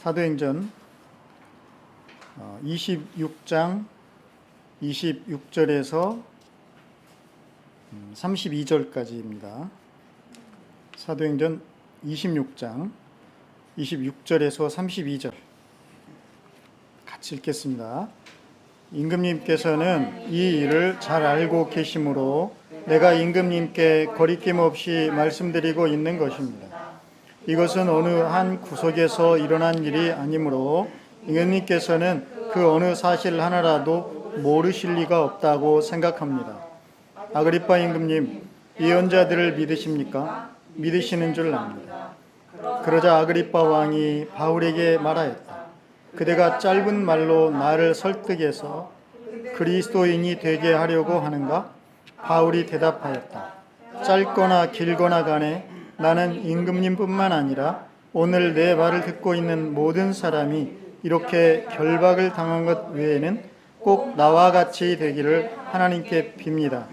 사도행전 26장 26절에서 32절까지입니다. 사도행전 26장 26절에서 32절 같이 읽겠습니다. 임금님께서는 이 일을 잘 알고 계시므로 내가 임금님께 거리낌 없이 말씀드리고 있는 것입니다. 이것은 어느 한 구석에서 일어난 일이 아니므로 임금님께서는 그 어느 사실 하나라도 모르실 리가 없다고 생각합니다. 아그리빠 임금님, 예언자들을 믿으십니까? 믿으시는 줄 압니다. 그러자 아그리빠 왕이 바울에게 말하였다. 그대가 짧은 말로 나를 설득해서 그리스도인이 되게 하려고 하는가? 바울이 대답하였다. 짧거나 길거나 간에 나는 임금님뿐만 아니라 오늘 내 말을 듣고 있는 모든 사람이 이렇게 결박을 당한 것 외에는 꼭 나와 같이 되기를 하나님께 빕니다.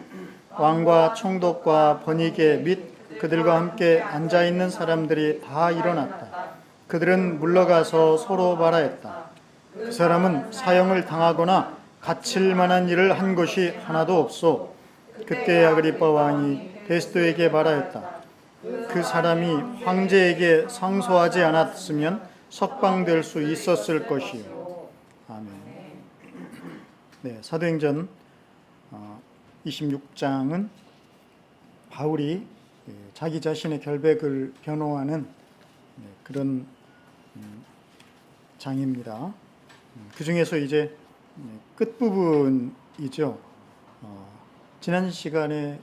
왕과 총독과 번이게 및 그들과 함께 앉아있는 사람들이 다 일어났다. 그들은 물러가서 서로 말하였다. 그 사람은 사형을 당하거나 갇힐 만한 일을 한 것이 하나도 없소. 그때 아그리빠 왕이 베스도에게 말하였다. 그 사람이 황제에게 상소하지 않았으면 석방될 수 있었을 것이요. 아멘. 네, 사도행전 26장은 바울이 자기 자신의 결백을 변호하는 그런 장입니다. 그 중에서 이제 끝부분이죠. 지난 시간에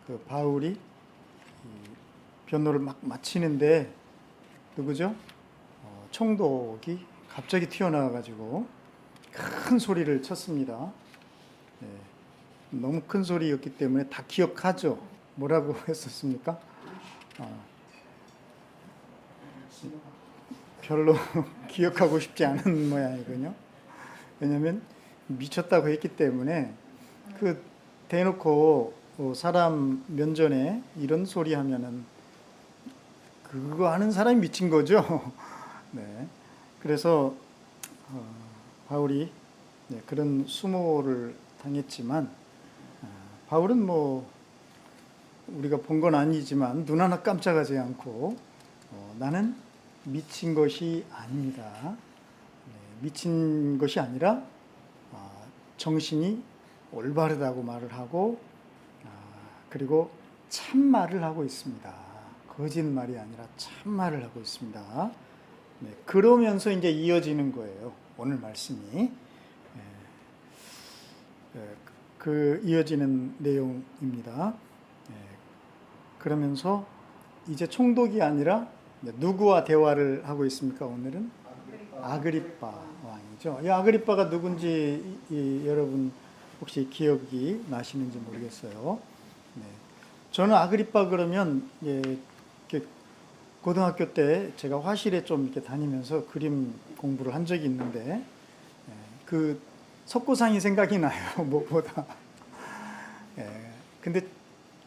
그 바울이 변호를 막 마치는데 누구죠? 총독이 갑자기 튀어나와가지고 큰 소리를 쳤습니다. 네, 너무 큰 소리였기 때문에 다 기억하죠. 뭐라고 했었습니까? 별로 기억하고 싶지 않은 모양이거든요. 왜냐하면 미쳤다고 했기 때문에 그 대놓고 사람 면전에 이런 소리 하면은 그거 하는 사람이 미친 거죠. 네. 그래서 바울이 그런 수모를 당했지만 바울은 뭐 우리가 본 건 아니지만 눈 하나 깜짝하지 않고 나는 미친 것이 아닙니다. 미친 것이 아니라 정신이 올바르다고 말을 하고 그리고 참말을 하고 있습니다. 거짓말이 아니라 참말을 하고 있습니다. 네, 그러면서 이제 이어지는 거예요. 오늘 말씀이. 그 이어지는 내용입니다. 그러면서 이제 총독이 아니라 누구와 대화를 하고 있습니까? 오늘은 아그리빠 왕이죠. 이 아그리빠가 누군지 여러분 혹시 기억이 나시는지 모르겠어요. 네. 저는 아그리빠 그러면 고등학교 때 제가 화실에 좀 이렇게 다니면서 그림 공부를 한 적이 있는데 그 석고상이 생각이 나요. 무엇보다. 근데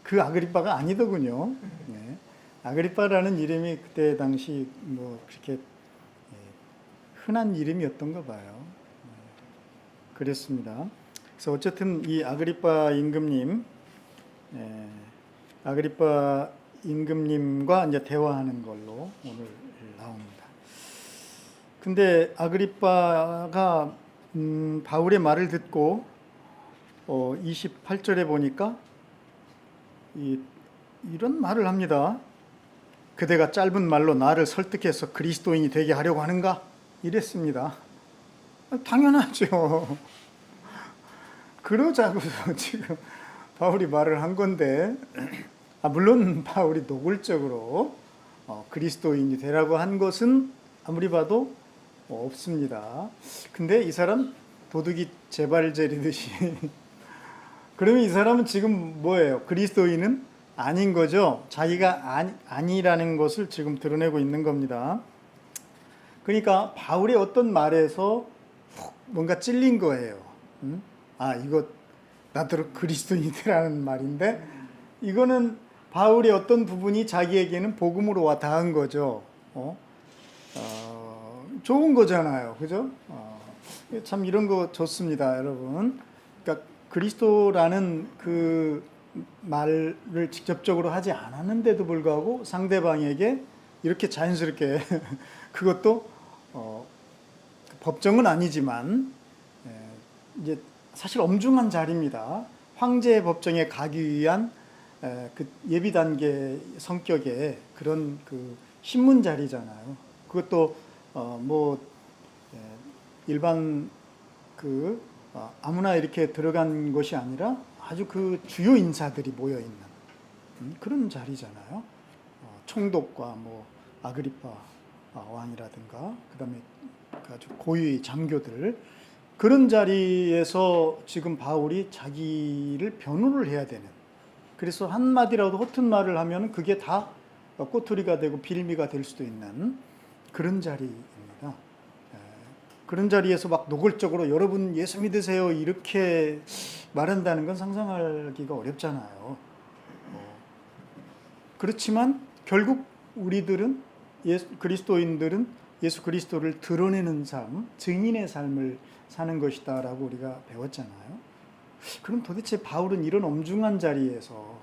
그 아그리빠가 아니더군요. 네. 아그리빠라는 이름이 그때 당시 뭐 그렇게 흔한 이름이었던가 봐요. 그랬습니다. 그래서 어쨌든 이 아그리빠 임금님, 아그리빠 임금님과 이제 대화하는 걸로 오늘 나옵니다. 근데 아그리빠가 바울의 말을 듣고 28절에 보니까 이런 말을 합니다. 그대가 짧은 말로 나를 설득해서 그리스도인이 되게 하려고 하는가? 이랬습니다. 당연하죠. 그러자고 지금 바울이 말을 한 건데 물론 바울이 노골적으로 그리스도인이 되라고 한 것은 아무리 봐도 없습니다. 근데 이 사람 도둑이 제발 제리듯이 그러면 이 사람은 지금 뭐예요? 그리스도인은 아닌 거죠. 자기가 아니라는 것을 지금 드러내고 있는 겁니다. 그러니까 바울의 어떤 말에서 뭔가 찔린 거예요. 이거 나더러 그리스도인이 되라는 말인데 이거는 바울의 어떤 부분이 자기에게는 복음으로 와 닿은 거죠. 좋은 거잖아요. 그죠? 참 이런 거 좋습니다, 여러분. 그러니까 그리스도라는 그 말을 직접적으로 하지 않았는데도 불구하고 상대방에게 이렇게 자연스럽게 그것도 법정은 아니지만 이제 사실 엄중한 자리입니다. 황제 법정에 가기 위한 그 예비 단계 성격의 그런 그 신문 자리잖아요. 그것도 뭐 일반 그 아무나 이렇게 들어간 것이 아니라 아주 그 주요 인사들이 모여 있는 그런 자리잖아요. 총독과 뭐 아그리파 왕이라든가 그다음에 아주 고위 장교들 그런 자리에서 지금 바울이 자기를 변호를 해야 되는, 그래서 한마디라도 허튼 말을 하면 그게 다 꼬투리가 되고 빌미가 될 수도 있는 그런 자리입니다. 그런 자리에서 막 노골적으로 여러분 예수 믿으세요 이렇게 말한다는 건 상상하기가 어렵잖아요. 그렇지만 결국 우리들은 그리스도인들은 예수 그리스도를 드러내는 삶, 증인의 삶을 사는 것이다라고 우리가 배웠잖아요. 그럼 도대체 바울은 이런 엄중한 자리에서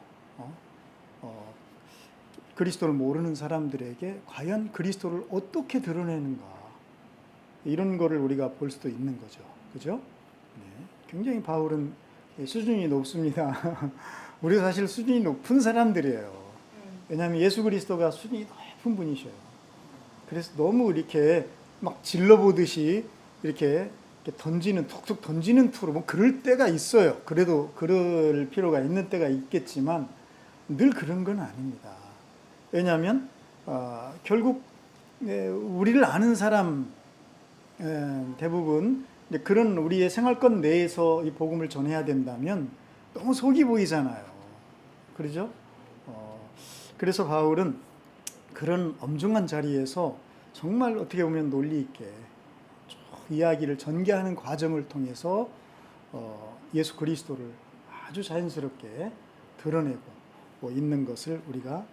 그리스도를 모르는 사람들에게 과연 그리스도를 어떻게 드러내는가, 이런 거를 우리가 볼 수도 있는 거죠. 그죠? 네. 굉장히 바울은 수준이 높습니다. 우리가 사실 수준이 높은 사람들이에요. 왜냐하면 예수 그리스도가 수준이 높은 분이셔요. 그래서 너무 이렇게 막 질러보듯이 이렇게 던지는, 툭툭 던지는 투로 뭐 그럴 때가 있어요. 그래도 그럴 필요가 있는 때가 있겠지만 늘 그런 건 아닙니다. 왜냐하면 결국 우리를 아는 사람 대부분 그런 우리의 생활권 내에서 이 복음을 전해야 된다면 너무 속이 보이잖아요. 그러죠? 그래서 바울은 그런 엄중한 자리에서 정말 어떻게 보면 논리 있게 쭉 이야기를 전개하는 과정을 통해서 예수 그리스도를 아주 자연스럽게 드러내고 있는 것을 우리가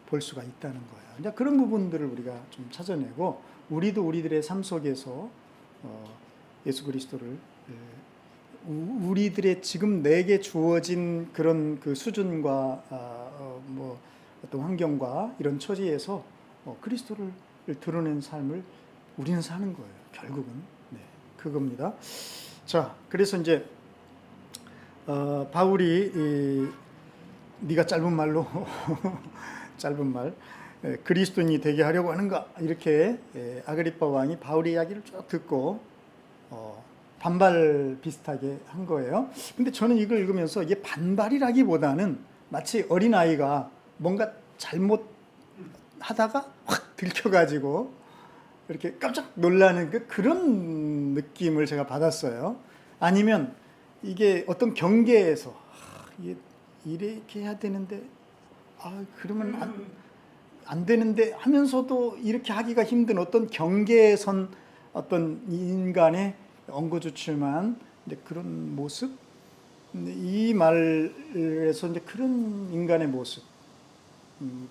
볼 수가 있다는 거예요. 이제 그런 부분들을 우리가 좀 찾아내고 우리도 우리들의 삶 속에서 예수 그리스도를 우리들의 지금 내게 주어진 그런 그 수준과 뭐 어떤 환경과 이런 처지에서 그리스도를 드러낸 삶을 우리는 사는 거예요. 결국은 네, 그겁니다. 자, 그래서 이제 바울이 네가 짧은 말로 짧은 말 그리스도인이 되게 하려고 하는가 이렇게 아그리파 왕이 바울의 이야기를 쭉 듣고 반발 비슷하게 한 거예요. 근데 저는 이걸 읽으면서 이게 반발이라기보다는 마치 어린아이가 뭔가 잘못하다가 확 들켜가지고 이렇게 깜짝 놀라는 그런 느낌을 제가 받았어요. 아니면 이게 어떤 경계에서 이렇게 해야 되는데 그러면 안 되는데 하면서도 이렇게 하기가 힘든 어떤 경계에 선 어떤 인간의 엉거주춤한 그런 모습, 이 말에서 이제 그런 인간의 모습,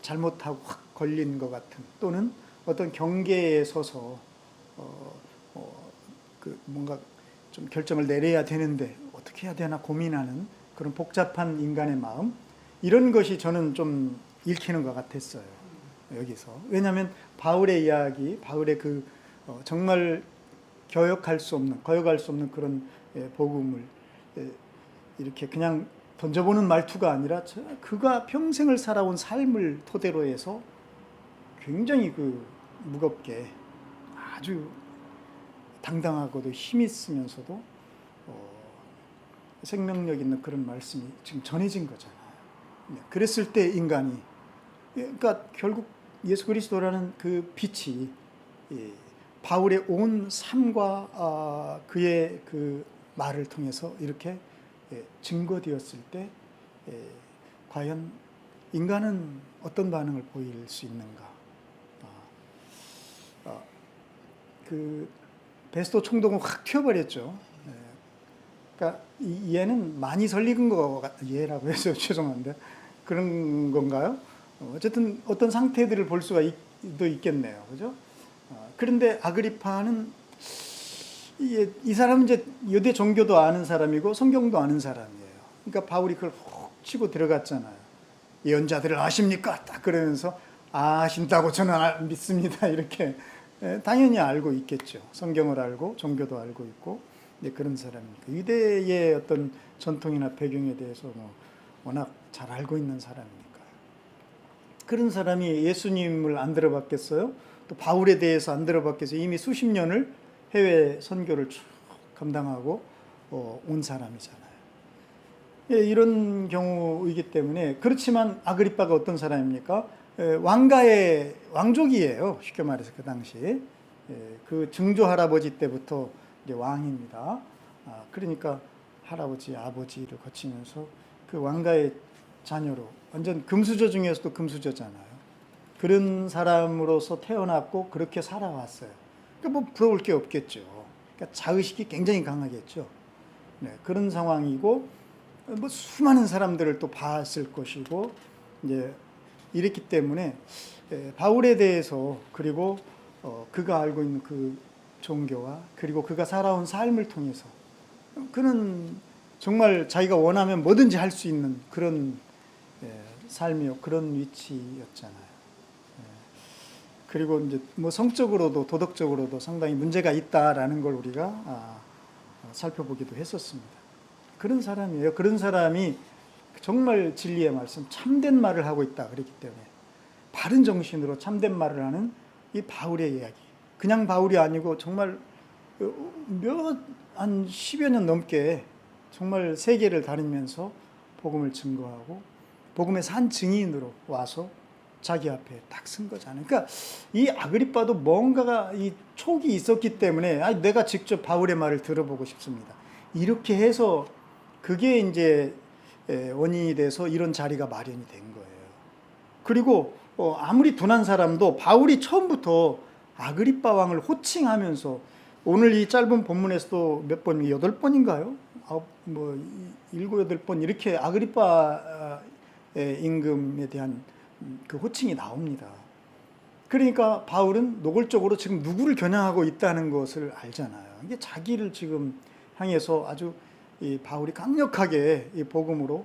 잘못하고 확 걸린 것 같은, 또는 어떤 경계에 서서 뭔가 좀 결정을 내려야 되는데 어떻게 해야 되나 고민하는 그런 복잡한 인간의 마음, 이런 것이 저는 좀 읽히는 것 같았어요. 여기서. 왜냐하면 바울의 이야기, 바울의 그 정말 거역할 수 없는 그런 복음을 이렇게 그냥 던져보는 말투가 아니라 그가 평생을 살아온 삶을 토대로 해서 굉장히 무겁게 아주 당당하고도 힘 있으면서도 생명력 있는 그런 말씀이 지금 전해진 거잖아요. 그랬을 때 인간이, 그러니까 결국 예수 그리스도라는 그 빛이 바울의 온 삶과 그의 그 말을 통해서 이렇게 증거되었을 때 과연 인간은 어떤 반응을 보일 수 있는가? 그 베스토 총독은 확 튀어버렸죠. 그러니까 얘는 많이 설익은 거 얘라고 해서 죄송한데 그런 건가요? 어쨌든 어떤 상태들을 볼 수가 있겠네요, 그죠? 그런데 아그리파는 이 사람은 이제 유대 종교도 아는 사람이고 성경도 아는 사람이에요. 그러니까 바울이 그걸 훅 치고 들어갔잖아요. 예언자들을 아십니까? 딱 그러면서 아신다고 저는 믿습니다. 이렇게 당연히 알고 있겠죠. 성경을 알고 종교도 알고 있고 그런 사람이니까 유대의 어떤 전통이나 배경에 대해서 워낙 잘 알고 있는 사람이니까요. 그런 사람이 예수님을 안 들어봤겠어요? 또 바울에 대해서 안 들어봤겠어요? 이미 수십 년을 해외 선교를 쭉 감당하고 온 사람이잖아요. 이런 경우이기 때문에 그렇지만 아그리빠가 어떤 사람입니까? 왕가의 왕족이에요. 쉽게 말해서 그 당시 그 증조 할아버지 때부터 이제 왕입니다. 그러니까 할아버지, 아버지를 거치면서 그 왕가의 자녀로 완전 금수저 중에서도 금수저잖아요. 그런 사람으로서 태어났고 그렇게 살아왔어요. 그러니까 뭐 부러울 게 없겠죠. 그러니까 자의식이 굉장히 강하겠죠. 그런 상황이고 뭐 수많은 사람들을 또 봤을 것이고 이제 이랬기 때문에 바울에 대해서 그리고 그가 알고 있는 그 종교와 그리고 그가 살아온 삶을 통해서 그는 정말 자기가 원하면 뭐든지 할 수 있는 그런 삶이요, 그런 위치였잖아요. 그리고 이제 뭐 성적으로도 도덕적으로도 상당히 문제가 있다라는 걸 우리가 살펴보기도 했었습니다. 그런 사람이에요. 그런 사람이 정말 진리의 말씀, 참된 말을 하고 있다 그랬기 때문에 바른 정신으로 참된 말을 하는 이 바울의 이야기. 그냥 바울이 아니고 정말 한 10여 년 넘게 정말 세계를 다니면서 복음을 증거하고 복음의 산 증인으로 와서 자기 앞에 딱 쓴 거잖아요. 그러니까 이 아그리빠도 뭔가가 이 촉이 있었기 때문에 내가 직접 바울의 말을 들어보고 싶습니다. 이렇게 해서 그게 이제 원인이 돼서 이런 자리가 마련이 된 거예요. 그리고 아무리 둔한 사람도 바울이 처음부터 아그리빠 왕을 호칭하면서 오늘 이 짧은 본문에서도 몇 번, 8번인가요? 뭐 7, 8번 이렇게 아그리빠 임금에 대한 그 호칭이 나옵니다. 그러니까 바울은 노골적으로 지금 누구를 겨냥하고 있다는 것을 알잖아요. 이게 자기를 지금 향해서 아주 이 바울이 강력하게 이 복음으로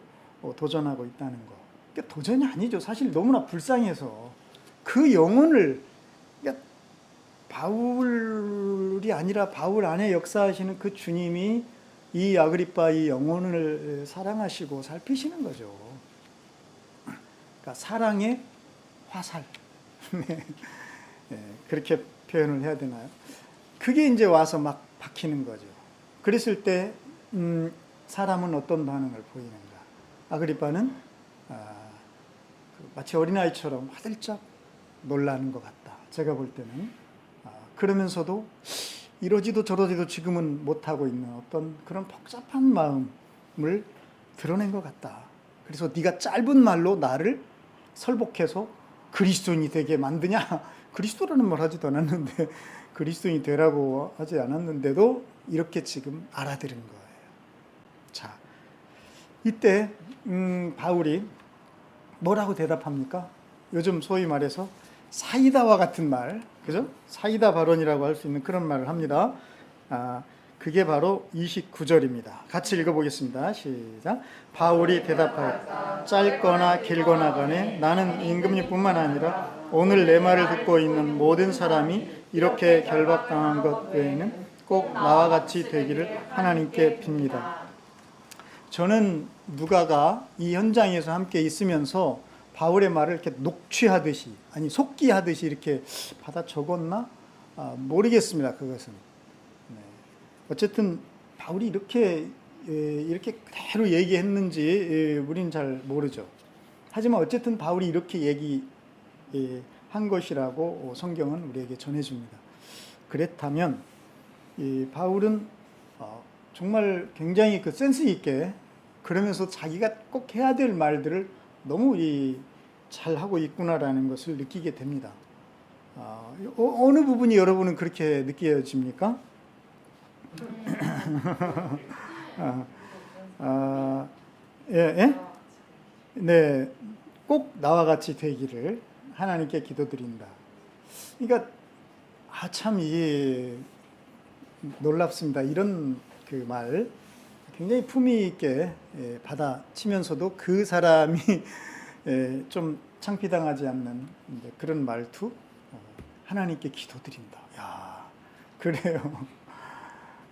도전하고 있다는 거. 그러니까 도전이 아니죠. 사실 너무나 불쌍해서 그 영혼을 그러니까 바울이 아니라 바울 안에 역사하시는 그 주님이 이 아그리빠의 영혼을 사랑하시고 살피시는 거죠. 그러니까 사랑의 화살. 그렇게 표현을 해야 되나요? 그게 이제 와서 막 박히는 거죠. 그랬을 때 사람은 어떤 반응을 보이는가? 아그리빠는 마치 어린아이처럼 화들짝 놀라는 것 같다. 제가 볼 때는. 그러면서도 이러지도 저러지도 지금은 못하고 있는 어떤 그런 복잡한 마음을 드러낸 것 같다. 그래서 네가 짧은 말로 나를 설복해서 그리스도인이 되게 만드냐? 그리스도라는 말 하지도 않았는데 그리스도인이 되라고 하지 않았는데도 이렇게 지금 알아들은 거예요. 자, 이때 바울이 뭐라고 대답합니까? 요즘 소위 말해서 사이다와 같은 말, 그죠? 사이다 발언이라고 할 수 있는 그런 말을 합니다. 그게 바로 29절입니다. 같이 읽어보겠습니다. 시작. 바울이 대답하여 짧거나 길거나 간에 나는 임금님뿐만 아니라 오늘 내 말을 듣고 있는 모든 사람이 이렇게 결박당한 것 외에는 꼭 나와 같이 되기를 하나님께 빕니다. 저는 누가가 이 현장에서 함께 있으면서 바울의 말을 이렇게 녹취하듯이 아니 속기하듯이 이렇게 받아 적었나? 모르겠습니다. 그것은. 어쨌든 바울이 이렇게 그대로 얘기했는지 우리는 잘 모르죠. 하지만 어쨌든 바울이 이렇게 얘기한 것이라고 성경은 우리에게 전해줍니다. 그렇다면 바울은 정말 굉장히 그 센스 있게 그러면서 자기가 꼭 해야 될 말들을 너무 잘 하고 있구나라는 것을 느끼게 됩니다. 어느 부분이 여러분은 그렇게 느껴집니까? 예? 네, 꼭 나와 같이 되기를 하나님께 기도드린다. 그러니까 참 이게 놀랍습니다. 이런 그 말 굉장히 품위 있게 받아치면서도 그 사람이 좀 창피당하지 않는 그런 말투. 하나님께 기도드린다. 야, 그래요.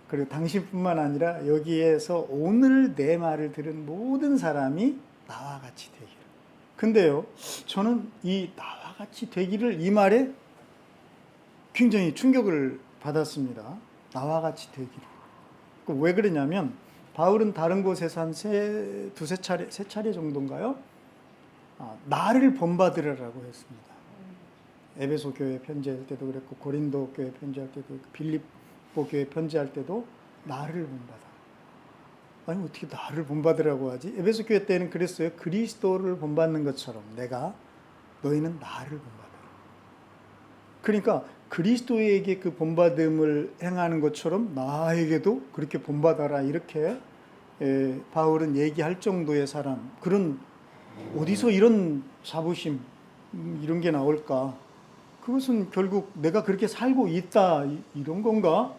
그리고 당신뿐만 아니라 여기에서 오늘 내 말을 들은 모든 사람이 나와 같이 되기를. 근데요, 저는 이 나와 같이 되기를 이 말에 굉장히 충격을 받았습니다. 나와 같이 되기를. 왜 그러냐면 바울은 다른 곳에서 한 세 차례 정도인가요? 나를 본받으라고 했습니다. 에베소 교회 편지할 때도 그랬고 고린도 교회 편지할 때도 빌립보 교회 편지할 때도 나를 본받아. 아니 어떻게 나를 본받으라고 하지? 에베소 교회 때는 그랬어요. 그리스도를 본받는 것처럼 내가 너희는 나를 본받아라. 그러니까 그리스도에게 그 본받음을 행하는 것처럼 나에게도 그렇게 본받아라 이렇게 바울은 얘기할 정도의 사람. 그런 어디서 이런 자부심 이런 게 나올까? 그것은 결국 내가 그렇게 살고 있다 이런 건가?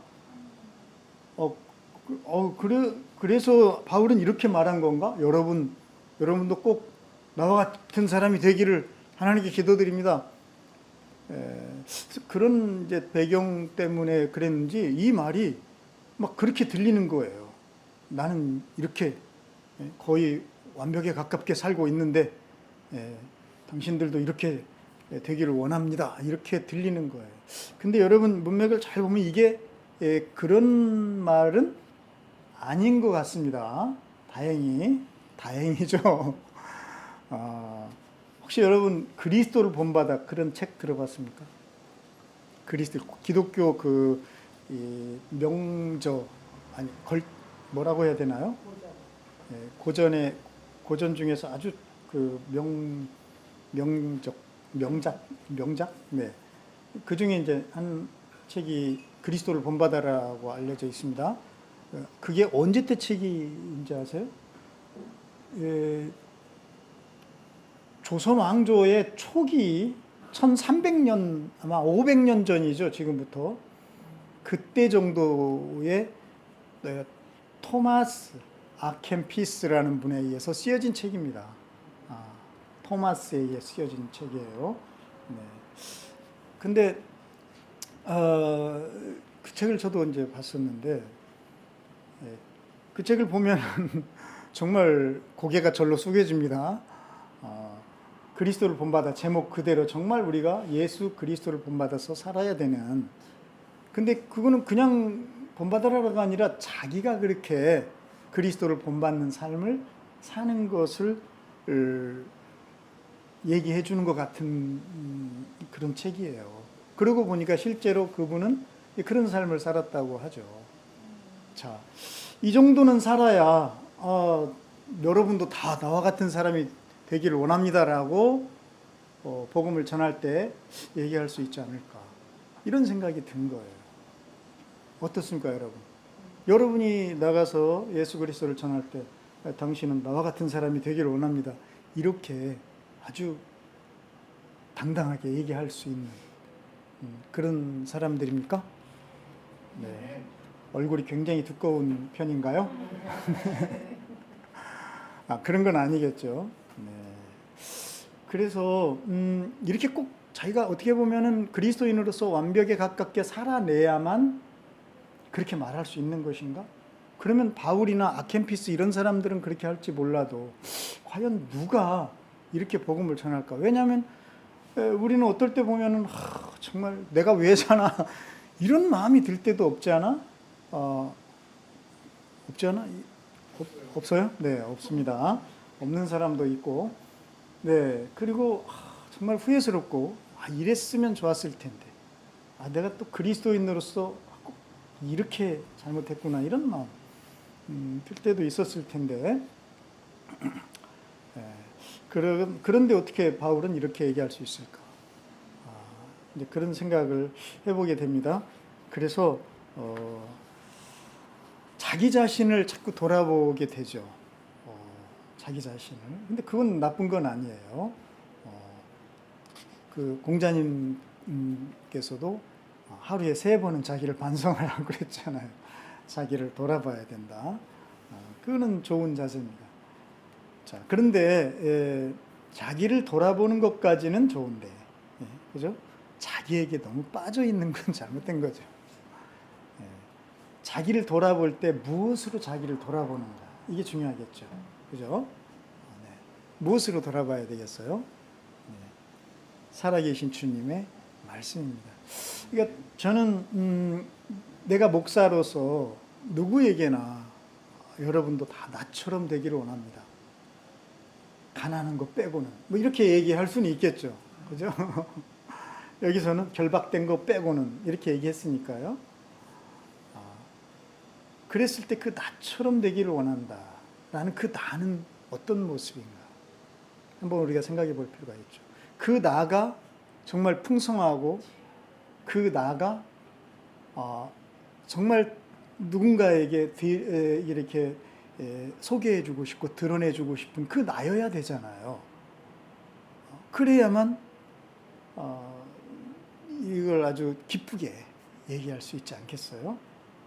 그래서 바울은 이렇게 말한 건가? 여러분도 꼭 나와 같은 사람이 되기를 하나님께 기도드립니다. 그런 이제 배경 때문에 그랬는지 이 말이 막 그렇게 들리는 거예요. 나는 이렇게 거의 완벽에 가깝게 살고 있는데 당신들도 이렇게 되기를 원합니다. 이렇게 들리는 거예요. 근데 여러분 문맥을 잘 보면 이게 그런 말은 아닌 것 같습니다. 다행이죠. 혹시 여러분 그리스도를 본받아 그런 책 들어봤습니까? 기독교 명저 뭐라고 해야 되나요? 고전 중에서 아주 그 명작? 네. 그 중에 이제 한 책이 그리스도를 본받아라고 알려져 있습니다. 그게 언제 때 책인지 아세요? 조선 왕조의 초기 1300년 아마 500년 전이죠. 지금부터 그때 정도의 토마스 아켐피스라는 분에 의해서 쓰여진 책입니다. 토마스에 의해 쓰여진 책이에요. 네. 근데 그 책을 저도 이제 봤었는데 그 책을 보면 정말 고개가 절로 숙여집니다. 그리스도를 본받아 제목 그대로 정말 우리가 예수 그리스도를 본받아서 살아야 되는. 근데 그거는 그냥 본받으라가 아니라 자기가 그렇게 그리스도를 본받는 삶을 사는 것을 얘기해 주는 것 같은 그런 책이에요. 그러고 보니까 실제로 그분은 그런 삶을 살았다고 하죠. 자, 이 정도는 살아야 여러분도 다 나와 같은 사람이 되기를 원합니다라고 복음을 전할 때 얘기할 수 있지 않을까 이런 생각이 든 거예요. 어떻습니까, 여러분? 여러분이 나가서 예수 그리스도를 전할 때 당신은 나와 같은 사람이 되기를 원합니다. 이렇게 아주 당당하게 얘기할 수 있는 그런 사람들입니까? 네. 얼굴이 굉장히 두꺼운 편인가요? 그런 건 아니겠죠. 네. 그래서 이렇게 꼭 자기가 어떻게 보면은 그리스도인으로서 완벽에 가깝게 살아내야만 그렇게 말할 수 있는 것인가? 그러면 바울이나 아켐피스 이런 사람들은 그렇게 할지 몰라도 과연 누가 이렇게 복음을 전할까? 왜냐하면 우리는 어떨 때 보면은 정말 내가 왜 사나 이런 마음이 들 때도 없지 않아? 없지 않아? 없어요? 네, 없습니다. 없는 사람도 있고, 네, 그리고 정말 후회스럽고 이랬으면 좋았을 텐데, 내가 또 그리스도인으로서 이렇게 잘못했구나 이런 마음 들 때도 있었을 텐데, 그런데 어떻게 바울은 이렇게 얘기할 수 있을까? 이제 그런 생각을 해보게 됩니다. 그래서 자기 자신을 자꾸 돌아보게 되죠. 자기 자신을. 근데 그건 나쁜 건 아니에요. 그 공자님께서도 하루에 3번은 자기를 반성하라고 그랬잖아요. 자기를 돌아봐야 된다. 그거는 좋은 자세입니다. 자, 그런데 자기를 돌아보는 것까지는 좋은데, 그죠? 자기에게 너무 빠져 있는 건 잘못된 거죠. 자기를 돌아볼 때 무엇으로 자기를 돌아보는가, 이게 중요하겠죠. 그죠? 무엇으로 돌아봐야 되겠어요? 살아계신 주님의 말씀입니다. 그러니까 저는 내가 목사로서 누구에게나 여러분도 다 나처럼 되기를 원합니다. 가난한 거 빼고는, 뭐 이렇게 얘기할 수는 있겠죠. 그죠? 여기서는 결박된 거 빼고는 이렇게 얘기했으니까요. 그랬을 때 그 나처럼 되기를 원한다라는 그 나는 어떤 모습인가? 한번 우리가 생각해 볼 필요가 있죠. 그 나가 정말 풍성하고 그 나가 정말 누군가에게 이렇게 소개해주고 싶고 드러내주고 싶은 그 나여야 되잖아요. 그래야만 이걸 아주 기쁘게 얘기할 수 있지 않겠어요?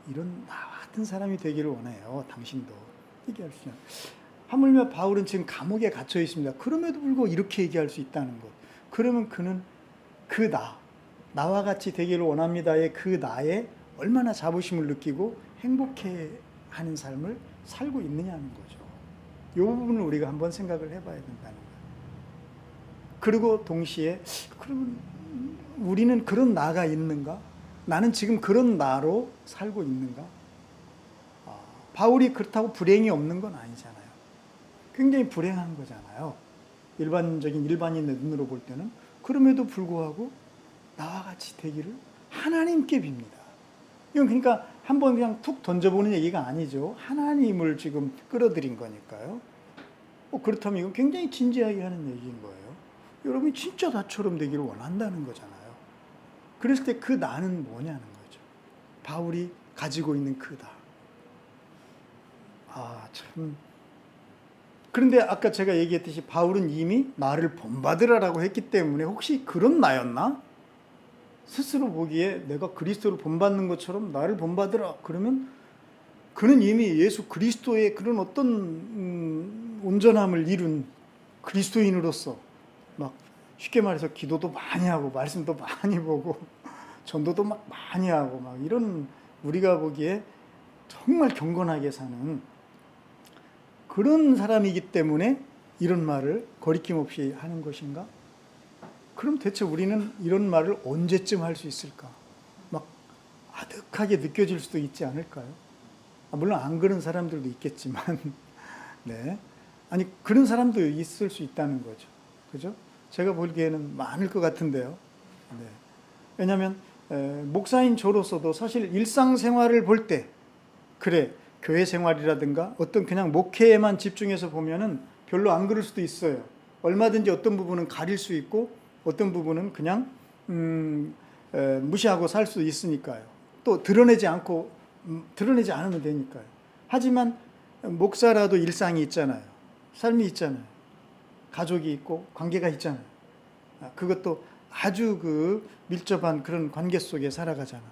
이런 나 같은 사람이 되기를 원해요. 당신도 얘기할 수 있어요. 하물며 바울은 지금 감옥에 갇혀 있습니다. 그럼에도 불구하고 이렇게 얘기할 수 있다는 것. 그러면 그는 그 나와 같이 되기를 원합니다의 그 나에 얼마나 자부심을 느끼고 행복해하는 삶을 살고 있느냐는 거죠. 이 부분을 우리가 한번 생각을 해봐야 된다는 거예요. 그리고 동시에 그러면 우리는 그런 나가 있는가? 나는 지금 그런 나로 살고 있는가? 바울이 그렇다고 불행이 없는 건 아니잖아요. 굉장히 불행한 거잖아요. 일반인의 눈으로 볼 때는. 그럼에도 불구하고 나와 같이 되기를 하나님께 빕니다. 이건 그러니까 한번 그냥 툭 던져보는 얘기가 아니죠. 하나님을 지금 끌어들인 거니까요. 그렇다면 이건 굉장히 진지하게 하는 얘기인 거예요. 여러분이 진짜 나처럼 되기를 원한다는 거잖아요. 그랬을 때 그 나는 뭐냐는 거죠. 바울이 가지고 있는 그 나. 참. 그런데 아까 제가 얘기했듯이 바울은 이미 나를 본받으라라고 했기 때문에 혹시 그런 나였나? 스스로 보기에 내가 그리스도를 본받는 것처럼 나를 본받으라. 그러면 그는 이미 예수 그리스도의 그런 어떤 온전함을 이룬 그리스도인으로서 막 쉽게 말해서 기도도 많이 하고 말씀도 많이 보고 전도도 막 많이 하고 막 이런 우리가 보기에 정말 경건하게 사는 그런 사람이기 때문에 이런 말을 거리낌 없이 하는 것인가? 그럼 대체 우리는 이런 말을 언제쯤 할 수 있을까? 막 아득하게 느껴질 수도 있지 않을까요? 물론 안 그런 사람들도 있겠지만, 네. 아니, 그런 사람도 있을 수 있다는 거죠. 그죠? 제가 보기에는 많을 것 같은데요. 네. 왜냐하면, 목사인 저로서도 사실 일상생활을 볼 때, 그래, 교회 생활이라든가 어떤 그냥 목회에만 집중해서 보면은 별로 안 그럴 수도 있어요. 얼마든지 어떤 부분은 가릴 수 있고 어떤 부분은 그냥 무시하고 살 수 있으니까요. 또 드러내지 않으면 되니까요. 하지만 목사라도 일상이 있잖아요. 삶이 있잖아요. 가족이 있고 관계가 있잖아요. 그것도 아주 그 밀접한 그런 관계 속에 살아가잖아요.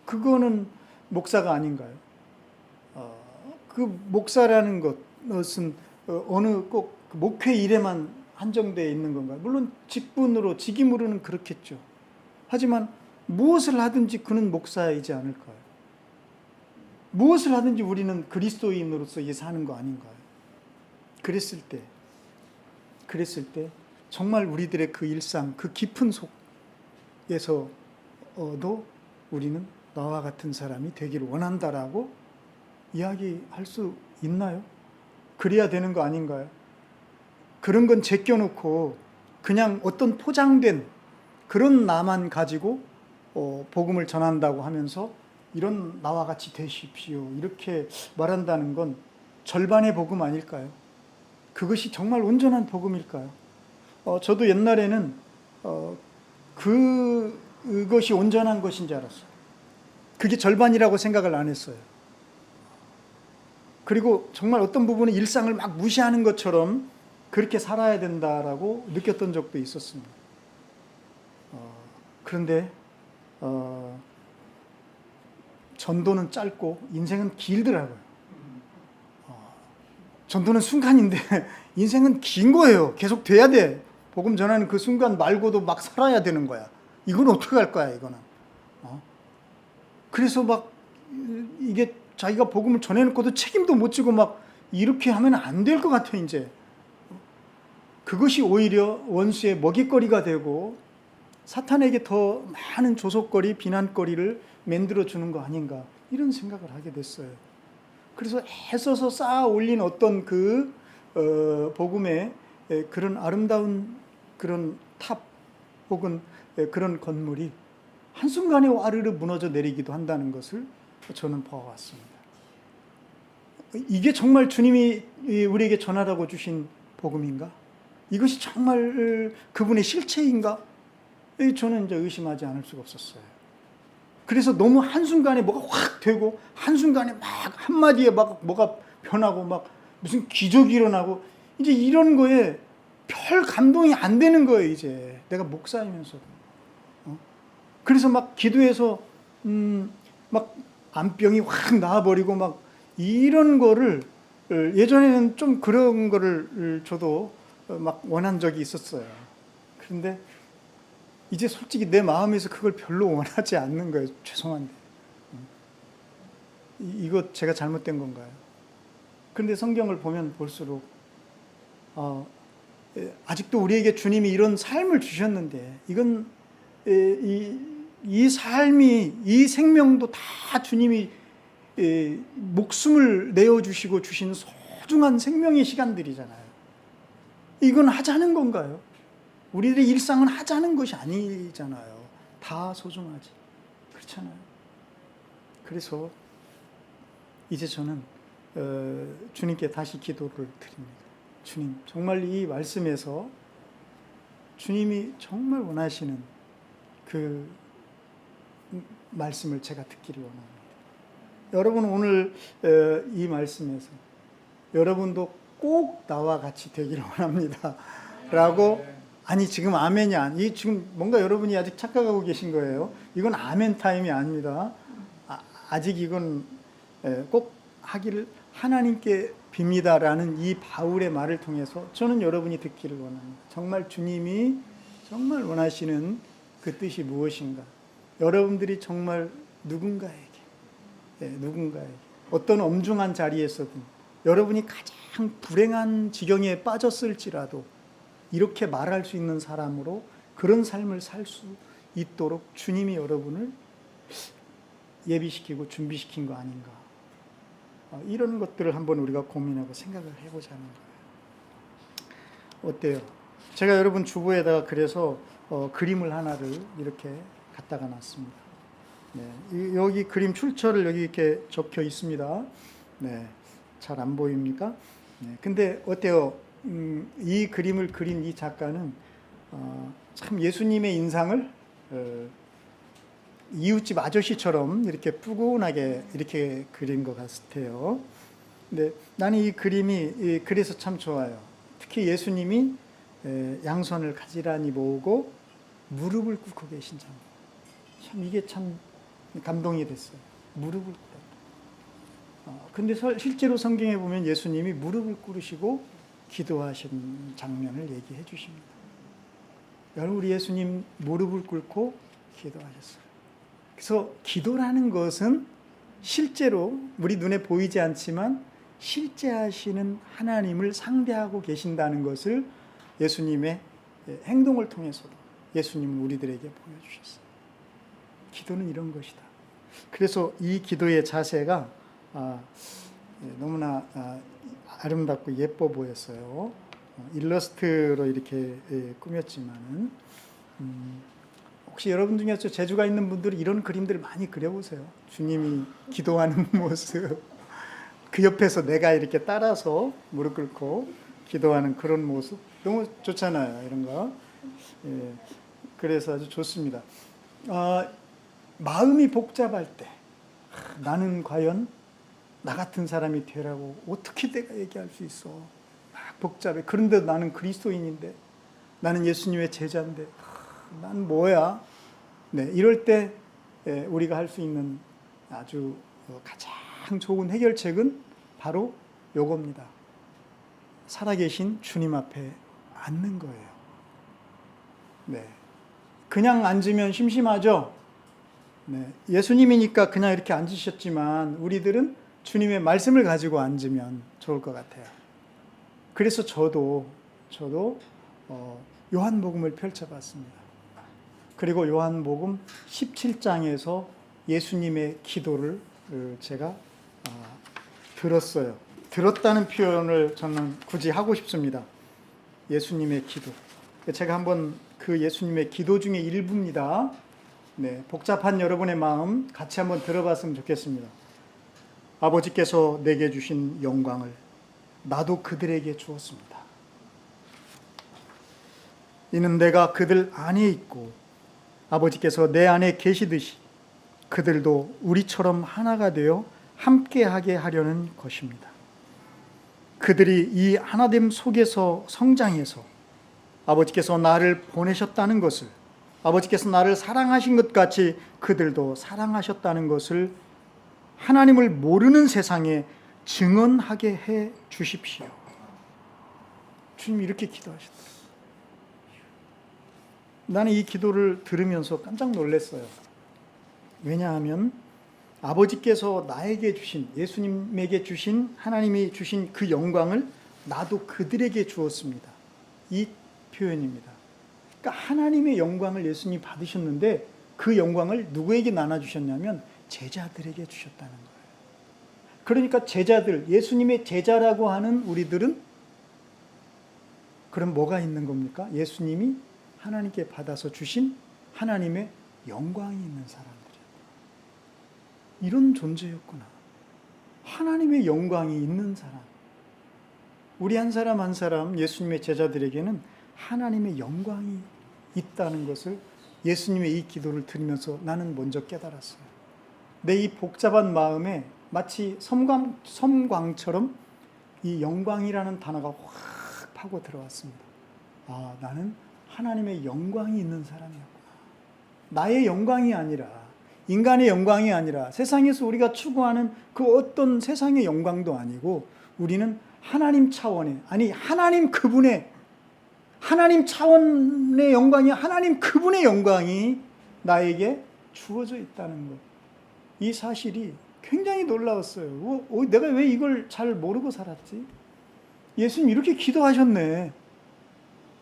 그거는 목사가 아닌가요? 그 목사라는 것은 어느 꼭 목회 일에만 한정되어 있는 건가요? 물론 직분으로 직임으로는 그렇겠죠. 하지만 무엇을 하든지 그는 목사이지 않을까요? 무엇을 하든지 우리는 그리스도인으로서 이게 사는 거 아닌가요? 그랬을 때 정말 우리들의 그 일상, 그 깊은 속에서도 우리는 나와 같은 사람이 되기를 원한다라고 이야기할 수 있나요? 그래야 되는 거 아닌가요? 그런 건 제껴놓고 그냥 어떤 포장된 그런 나만 가지고 복음을 전한다고 하면서 이런 나와 같이 되십시오 이렇게 말한다는 건 절반의 복음 아닐까요? 그것이 정말 온전한 복음일까요? 저도 옛날에는 그것이 온전한 것인 줄 알았어요. 그게 절반이라고 생각을 안 했어요. 그리고 정말 어떤 부분은 일상을 막 무시하는 것처럼 그렇게 살아야 된다라고 느꼈던 적도 있었습니다. 그런데 전도는 짧고 인생은 길더라고요. 전도는 순간인데 인생은 긴 거예요. 계속 돼야 돼. 복음 전하는 그 순간 말고도 막 살아야 되는 거야. 이건 어떻게 할 거야, 이거는. 그래서 막 이게 자기가 복음을 전해놓고도 책임도 못 지고 막 이렇게 하면 안 될 것 같아, 이제. 그것이 오히려 원수의 먹잇거리가 되고 사탄에게 더 많은 조속거리, 비난거리를 만들어주는 거 아닌가, 이런 생각을 하게 됐어요. 그래서 애써서 쌓아 올린 어떤 그 복음의 그런 아름다운 그런 탑 혹은 그런 건물이 한순간에 와르르 무너져 내리기도 한다는 것을 저는 보아왔습니다. 이게 정말 주님이 우리에게 전하라고 주신 복음인가? 이것이 정말 그분의 실체인가? 저는 이제 의심하지 않을 수가 없었어요. 그래서 너무 한순간에 뭐가 확 되고 한순간에 막 한마디에 막 뭐가 변하고 막 무슨 기적이 일어나고 이제 이런 거에 별 감동이 안 되는 거예요. 이제 내가 목사이면서. 그래서 막 기도해서 막 암병이 확 나아버리고 막 이런 거를 예전에는 좀 그런 거를 저도 막 원한 적이 있었어요. 그런데 이제 솔직히 내 마음에서 그걸 별로 원하지 않는 거예요. 죄송한데. 이거 제가 잘못된 건가요? 그런데 성경을 보면 볼수록 아직도 우리에게 주님이 이런 삶을 주셨는데 이건 이 삶이, 이 생명도 다 주님이 목숨을 내어주시고 주신 소중한 생명의 시간들이잖아요. 이건 하자는 건가요? 우리들의 일상은 하자는 것이 아니잖아요. 다 소중하지. 그렇잖아요. 그래서 이제 저는 주님께 다시 기도를 드립니다. 주님, 정말 이 말씀에서 주님이 정말 원하시는 그 말씀을 제가 듣기를 원합니다. 여러분, 오늘 이 말씀에서 여러분도 꼭 나와 같이 되기를 원합니다. 라고, 아니 지금 아멘이 아니, 지금 뭔가 여러분이 아직 착각하고 계신 거예요. 이건 아멘 타임이 아닙니다. 아직 이건 꼭 하기를 하나님께 빕니다라는 이 바울의 말을 통해서 저는 여러분이 듣기를 원합니다. 정말 주님이 정말 원하시는 그 뜻이 무엇인가? 여러분들이 정말 누군가에게 어떤 엄중한 자리에서든 여러분이 가장 불행한 지경에 빠졌을지라도 이렇게 말할 수 있는 사람으로 그런 삶을 살 수 있도록 주님이 여러분을 예비시키고 준비시킨 거 아닌가. 이런 것들을 한번 우리가 고민하고 생각을 해보자는 거예요. 어때요? 제가 여러분 주보에다가 그래서 그림을 하나를 이렇게 갖다가 놨습니다. 네, 여기 그림 출처를 여기 이렇게 적혀 있습니다. 네, 잘 안 보입니까? 네, 근데 어때요? 이 그림을 그린 이 작가는 참 예수님의 인상을 이웃집 아저씨처럼 이렇게 푸근하게 이렇게 그린 것 같아요. 근데 나는 이 그림이 그래서 참 좋아요. 특히 예수님이 양손을 가지런히 모으고 무릎을 꿇고 계신 장면. 참 이게 참 감동이 됐어요. 무릎을 꿇어. 근데 실제로 성경에 보면 예수님이 무릎을 꿇으시고 기도하신 장면을 얘기해 주십니다. 여러분, 우리 예수님 무릎을 꿇고 기도하셨어요. 그래서 기도라는 것은 실제로 우리 눈에 보이지 않지만 실제 하시는 하나님을 상대하고 계신다는 것을 예수님의 행동을 통해서도 예수님은 우리들에게 보여주셨어요. 기도는 이런 것이다. 그래서 이 기도의 자세가 너무나 아름답고 예뻐 보였어요. 일러스트로 이렇게 꾸몄지만은 혹시 여러분 중에서 재주가 있는 분들은 이런 그림들을 많이 그려보세요. 주님이 기도하는 모습, 그 옆에서 내가 이렇게 따라서 무릎 꿇고 기도하는 그런 모습 너무 좋잖아요. 이런 거. 그래서 아주 좋습니다. 마음이 복잡할 때 나는 과연 나 같은 사람이 되라고 어떻게 내가 얘기할 수 있어? 막 복잡해. 그런데 나는 그리스도인인데, 나는 예수님의 제자인데, 난 뭐야? 네, 이럴 때 우리가 할 수 있는 아주 가장 좋은 해결책은 바로 요겁니다. 살아계신 주님 앞에 앉는 거예요. 네. 그냥 앉으면 심심하죠? 네. 예수님이니까 그냥 이렇게 앉으셨지만 우리들은 주님의 말씀을 가지고 앉으면 좋을 것 같아요. 그래서 저도 요한복음을 펼쳐봤습니다. 그리고 요한복음 17장에서 예수님의 기도를 제가 들었어요. 들었다는 표현을 저는 굳이 하고 싶습니다. 예수님의 기도. 제가 한번 그 예수님의 기도 중에 일부입니다. 네, 복잡한 여러분의 마음 같이 한번 들어봤으면 좋겠습니다. 아버지께서 내게 주신 영광을 나도 그들에게 주었습니다. 이는 내가 그들 안에 있고 아버지께서 내 안에 계시듯이 그들도 우리처럼 하나가 되어 함께하게 하려는 것입니다. 그들이 이 하나됨 속에서 성장해서 아버지께서 나를 보내셨다는 것을, 아버지께서 나를 사랑하신 것 같이 그들도 사랑하셨다는 것을 하나님을 모르는 세상에 증언하게 해 주십시오. 주님이 이렇게 기도하셨다. 나는 이 기도를 들으면서 깜짝 놀랐어요. 왜냐하면 아버지께서 나에게 주신, 예수님에게 주신, 하나님이 주신 그 영광을 나도 그들에게 주었습니다. 이 표현입니다. 그러니까 하나님의 영광을 예수님이 받으셨는데 그 영광을 누구에게 나눠주셨냐면 제자들에게 주셨다는 거예요. 그러니까 제자들, 예수님의 제자라고 하는 우리들은 그럼 뭐가 있는 겁니까? 예수님이 하나님께 받아서 주신 하나님의 영광이 있는 사람들이에요. 이런 존재였구나. 하나님의 영광이 있는 사람. 우리 한 사람 한 사람 예수님의 제자들에게는 하나님의 영광이 있다는 것을 예수님의 이 기도를 들으면서 나는 먼저 깨달았어요. 내 이 복잡한 마음에 마치 섬광처럼 이 영광이라는 단어가 확 파고 들어왔습니다. 아, 나는 하나님의 영광이 있는 사람이었구나. 나의 영광이 아니라, 인간의 영광이 아니라, 세상에서 우리가 추구하는 그 어떤 세상의 영광도 아니고 우리는 하나님 차원의, 아니 하나님 그분의, 하나님 차원의 영광이, 하나님 그분의 영광이 나에게 주어져 있다는 것. 이 사실이 굉장히 놀라웠어요. 내가 왜 이걸 잘 모르고 살았지? 예수님 이렇게 기도하셨네.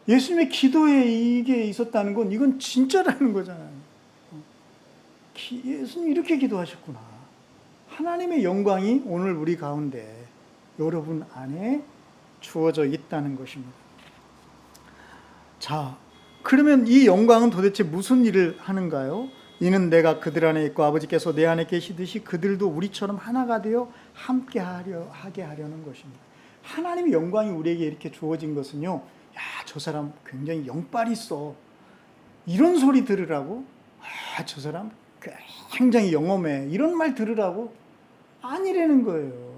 예수님의 기도에 이게 있었다는 건 이건 진짜라는 거잖아요. 예수님 이렇게 기도하셨구나. 하나님의 영광이 오늘 우리 가운데 여러분 안에 주어져 있다는 것입니다. 자, 그러면 이 영광은 도대체 무슨 일을 하는가요? 이는 내가 그들 안에 있고 아버지께서 내 안에 계시듯이 그들도 우리처럼 하나가 되어 함께 하게 하려는 것입니다. 하나님의 영광이 우리에게 이렇게 주어진 것은요, 야, 저 사람 굉장히 영빨 있어. 이런 소리 들으라고? 아, 저 사람 굉장히 영험해. 이런 말 들으라고? 아니라는 거예요.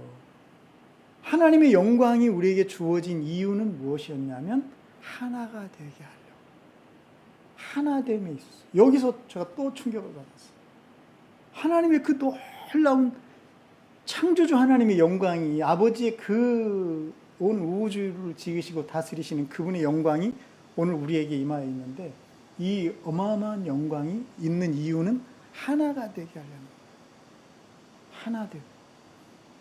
하나님의 영광이 우리에게 주어진 이유는 무엇이었냐면 하나가 되게 하려고. 하나됨에 있었어요. 여기서 제가 또 충격을 받았어요. 하나님의 그 놀라운 창조주 하나님의 영광이, 아버지의 그 온 우주를 지으시고 다스리시는 그분의 영광이 오늘 우리에게 임하여 있는데, 이 어마어마한 영광이 있는 이유는 하나가 되게 하려는 거예요. 하나됨.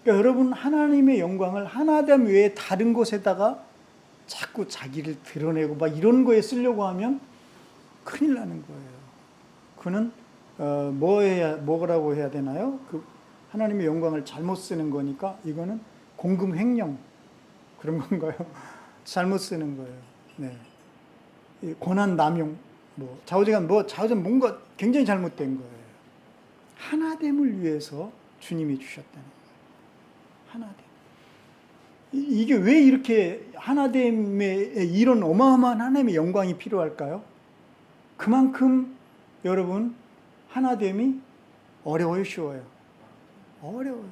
그러니까 여러분, 하나님의 영광을 하나됨 외에 다른 곳에다가 자꾸 자기를 드러내고 막 이런 거에 쓰려고 하면 큰일 나는 거예요. 그는 뭐라고 해야 되나요? 그 하나님의 영광을 잘못 쓰는 거니까 이거는 공금횡령 그런 건가요? 잘못 쓰는 거예요. 네. 권한 남용, 좌우지간 뭔가 굉장히 잘못된 거예요. 하나됨을 위해서 주님이 주셨다는 거예요. 하나됨. 이게 왜 이렇게 하나됨에 이런 어마어마한 하나님의 영광이 필요할까요? 그만큼 여러분 하나됨이 어려워요, 쉬워요? 어려워요.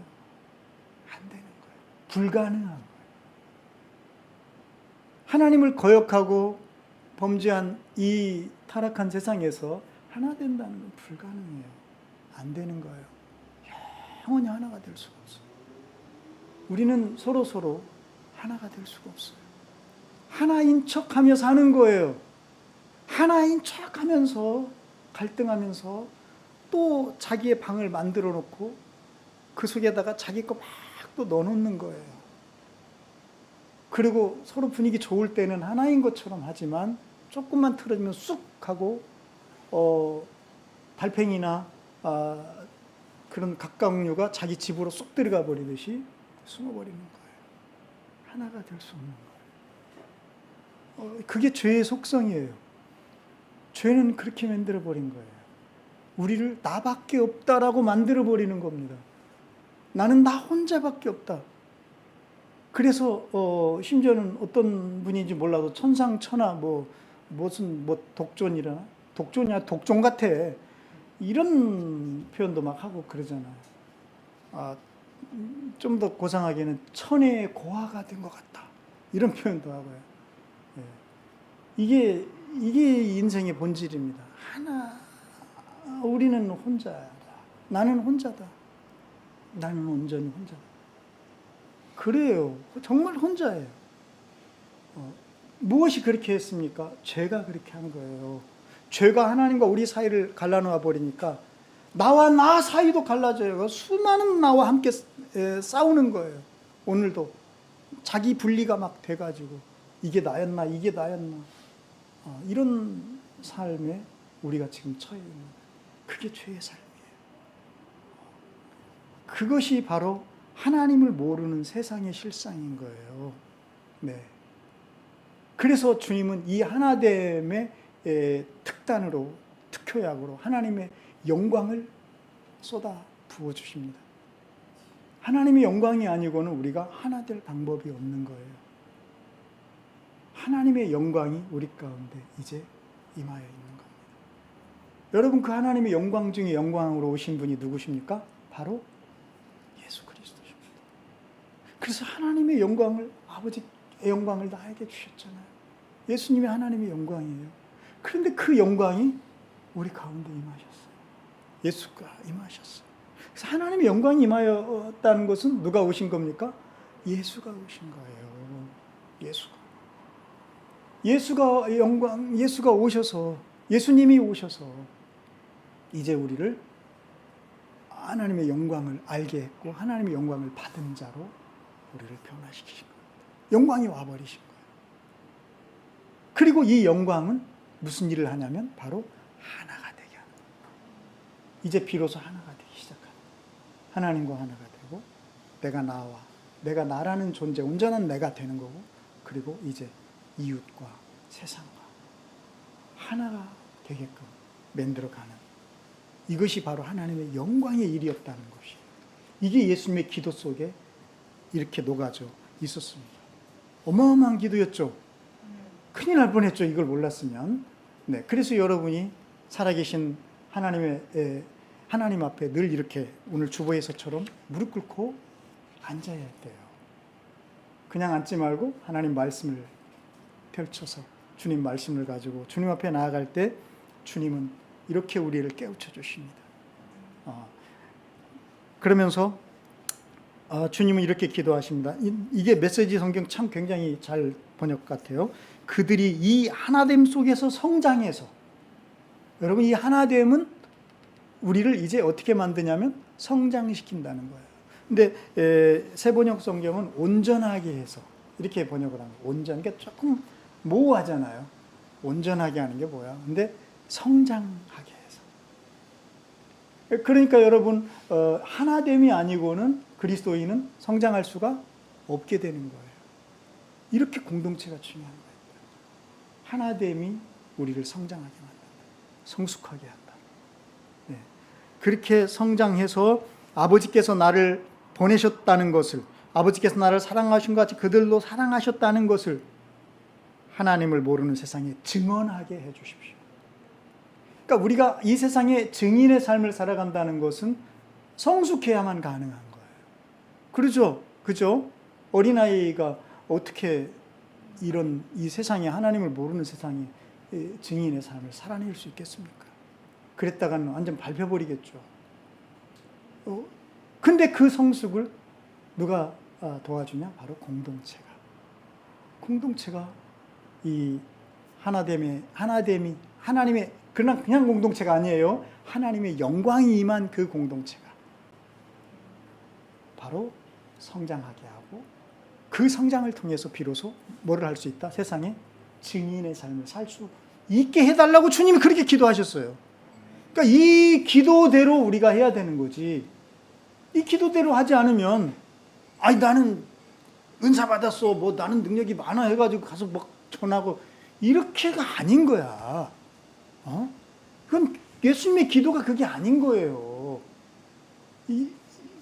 안 되는 거예요. 불가능한 거예요. 하나님을 거역하고 범죄한 이 타락한 세상에서 하나 된다는 건 불가능해요. 안 되는 거예요. 영원히 하나가 될 수가 없어요. 우리는 서로 하나가 될 수가 없어요. 하나인 척하며 사는 거예요. 하나인 척하면서 갈등하면서 또 자기의 방을 만들어 놓고 그 속에다가 자기 거 막 또 넣어놓는 거예요. 그리고 서로 분위기 좋을 때는 하나인 것처럼 하지만 조금만 틀어지면 쑥 하고 달팽이나 그런 각각류가 자기 집으로 쏙 들어가 버리듯이 숨어버리는 거예요. 하나가 될 수 없는 거예요. 그게 죄의 속성이에요. 죄는 그렇게 만들어 버린 거예요. 우리를 나밖에 없다라고 만들어 버리는 겁니다. 나는 나 혼자밖에 없다. 그래서 심지어는 어떤 분인지 몰라도 천상천하 무슨 독존이라나 독존이야 독존 같아 이런 표현도 막 하고 그러잖아요. 좀 더 고상하게는 천혜의 고아가 된 것 같다 이런 표현도 하고요. 이게 인생의 본질입니다. 우리는 혼자다. 나는 혼자다. 나는 온전히 혼자다. 그래요. 정말 혼자예요. 무엇이 그렇게 했습니까? 죄가 그렇게 한 거예요. 죄가 하나님과 우리 사이를 갈라놓아 버리니까 나와 나 사이도 갈라져요. 수많은 나와 함께 싸우는 거예요. 오늘도 자기 분리가 막 돼가지고 이게 나였나 이게 나였나 이런 삶에 우리가 지금 처해 있는 거예요. 그게 죄의 삶이에요. 그것이 바로 하나님을 모르는 세상의 실상인 거예요. 네. 그래서 주님은 이 하나됨의 특단으로 특효약으로 하나님의 영광을 쏟아 부어 주십니다. 하나님의 영광이 아니고는 우리가 하나 될 방법이 없는 거예요. 하나님의 영광이 우리 가운데 이제 임하여 있는 겁니다. 여러분 그 하나님의 영광 중에 영광으로 오신 분이 누구십니까? 바로 예수 그리스도십니다. 그래서 하나님의 영광을 아버지의 영광을 나에게 주셨잖아요. 예수님이 하나님의 영광이에요. 그런데 그 영광이 우리 가운데 임하셨어요. 예수가 임하셨어요. 그래서 하나님의 영광이 임하였다는 것은 누가 오신 겁니까? 예수가 오신 거예요. 예수가 오셔서 예수님이 오셔서 이제 우리를 하나님의 영광을 알게 했고 하나님의 영광을 받은 자로 우리를 변화시키신 겁니다. 영광이 와버리신 거예요. 그리고 이 영광은 무슨 일을 하냐면 바로 하나가 되게 하는 거예요. 이제 비로소 하나가 되기 시작하는 거예요. 하나님과 하나가 되고 내가 나라는 존재, 온전한 내가 되는 거고 그리고 이제 이웃과 세상과 하나가 되게끔 만들어가는 이것이 바로 하나님의 영광의 일이었다는 것이에요. 이게 예수님의 기도 속에 이렇게 녹아져 있었습니다. 어마어마한 기도였죠. 큰일 날 뻔했죠. 이걸 몰랐으면. 네, 그래서 여러분이 살아계신 하나님 앞에 늘 이렇게 오늘 주보에서처럼 무릎 꿇고 앉아야 돼요. 그냥 앉지 말고 하나님 말씀을 펼쳐서 주님 말씀을 가지고 주님 앞에 나아갈 때 주님은 이렇게 우리를 깨우쳐 주십니다. 그러면서 주님은 이렇게 기도하십니다. 이게 메시지 성경 참 굉장히 잘 번역 같아요. 그들이 이 하나됨 속에서 성장해서 여러분 이 하나됨은 우리를 이제 어떻게 만드냐면 성장시킨다는 거예요. 근데 새 번역 성경은 온전하게 해서 이렇게 번역을 합니다. 온전, 그러니까 조금 모호하잖아요. 온전하게 하는 게 뭐야? 근데 성장하게 해서. 그러니까 여러분 하나됨이 아니고는 그리스도인은 성장할 수가 없게 되는 거예요. 이렇게 공동체가 중요한 거예요. 하나됨이 우리를 성장하게 만든다. 성숙하게 한다. 네. 그렇게 성장해서 아버지께서 나를 보내셨다는 것을 아버지께서 나를 사랑하신 것 같이 그들도 사랑하셨다는 것을 하나님을 모르는 세상에 증언하게 해 주십시오. 그러니까 우리가 이 세상에 증인의 삶을 살아간다는 것은 성숙해야만 가능한 거예요. 그렇죠? 그죠? 어린아이가 어떻게 이 세상에 하나님을 모르는 세상에 증인의 삶을 살아낼 수 있겠습니까? 그랬다가는 완전 밟혀버리겠죠. 근데 그 성숙을 누가 도와주냐? 바로 공동체가 이 하나님의 그냥 공동체가 아니에요. 하나님의 영광이 임한 그 공동체가 바로 성장하게 하고, 그 성장을 통해서 비로소 뭐를 할 수 있다? 세상에 증인의 삶을 살 수 있게 해달라고 주님이 그렇게 기도하셨어요. 그러니까 이 기도대로 우리가 해야 되는 거지. 이 기도대로 하지 않으면, 아니 나는 은사 받았어, 뭐 나는 능력이 많아 해가지고 가서 막 전하고, 이렇게가 아닌 거야. 그건 예수님의 기도가 그게 아닌 거예요.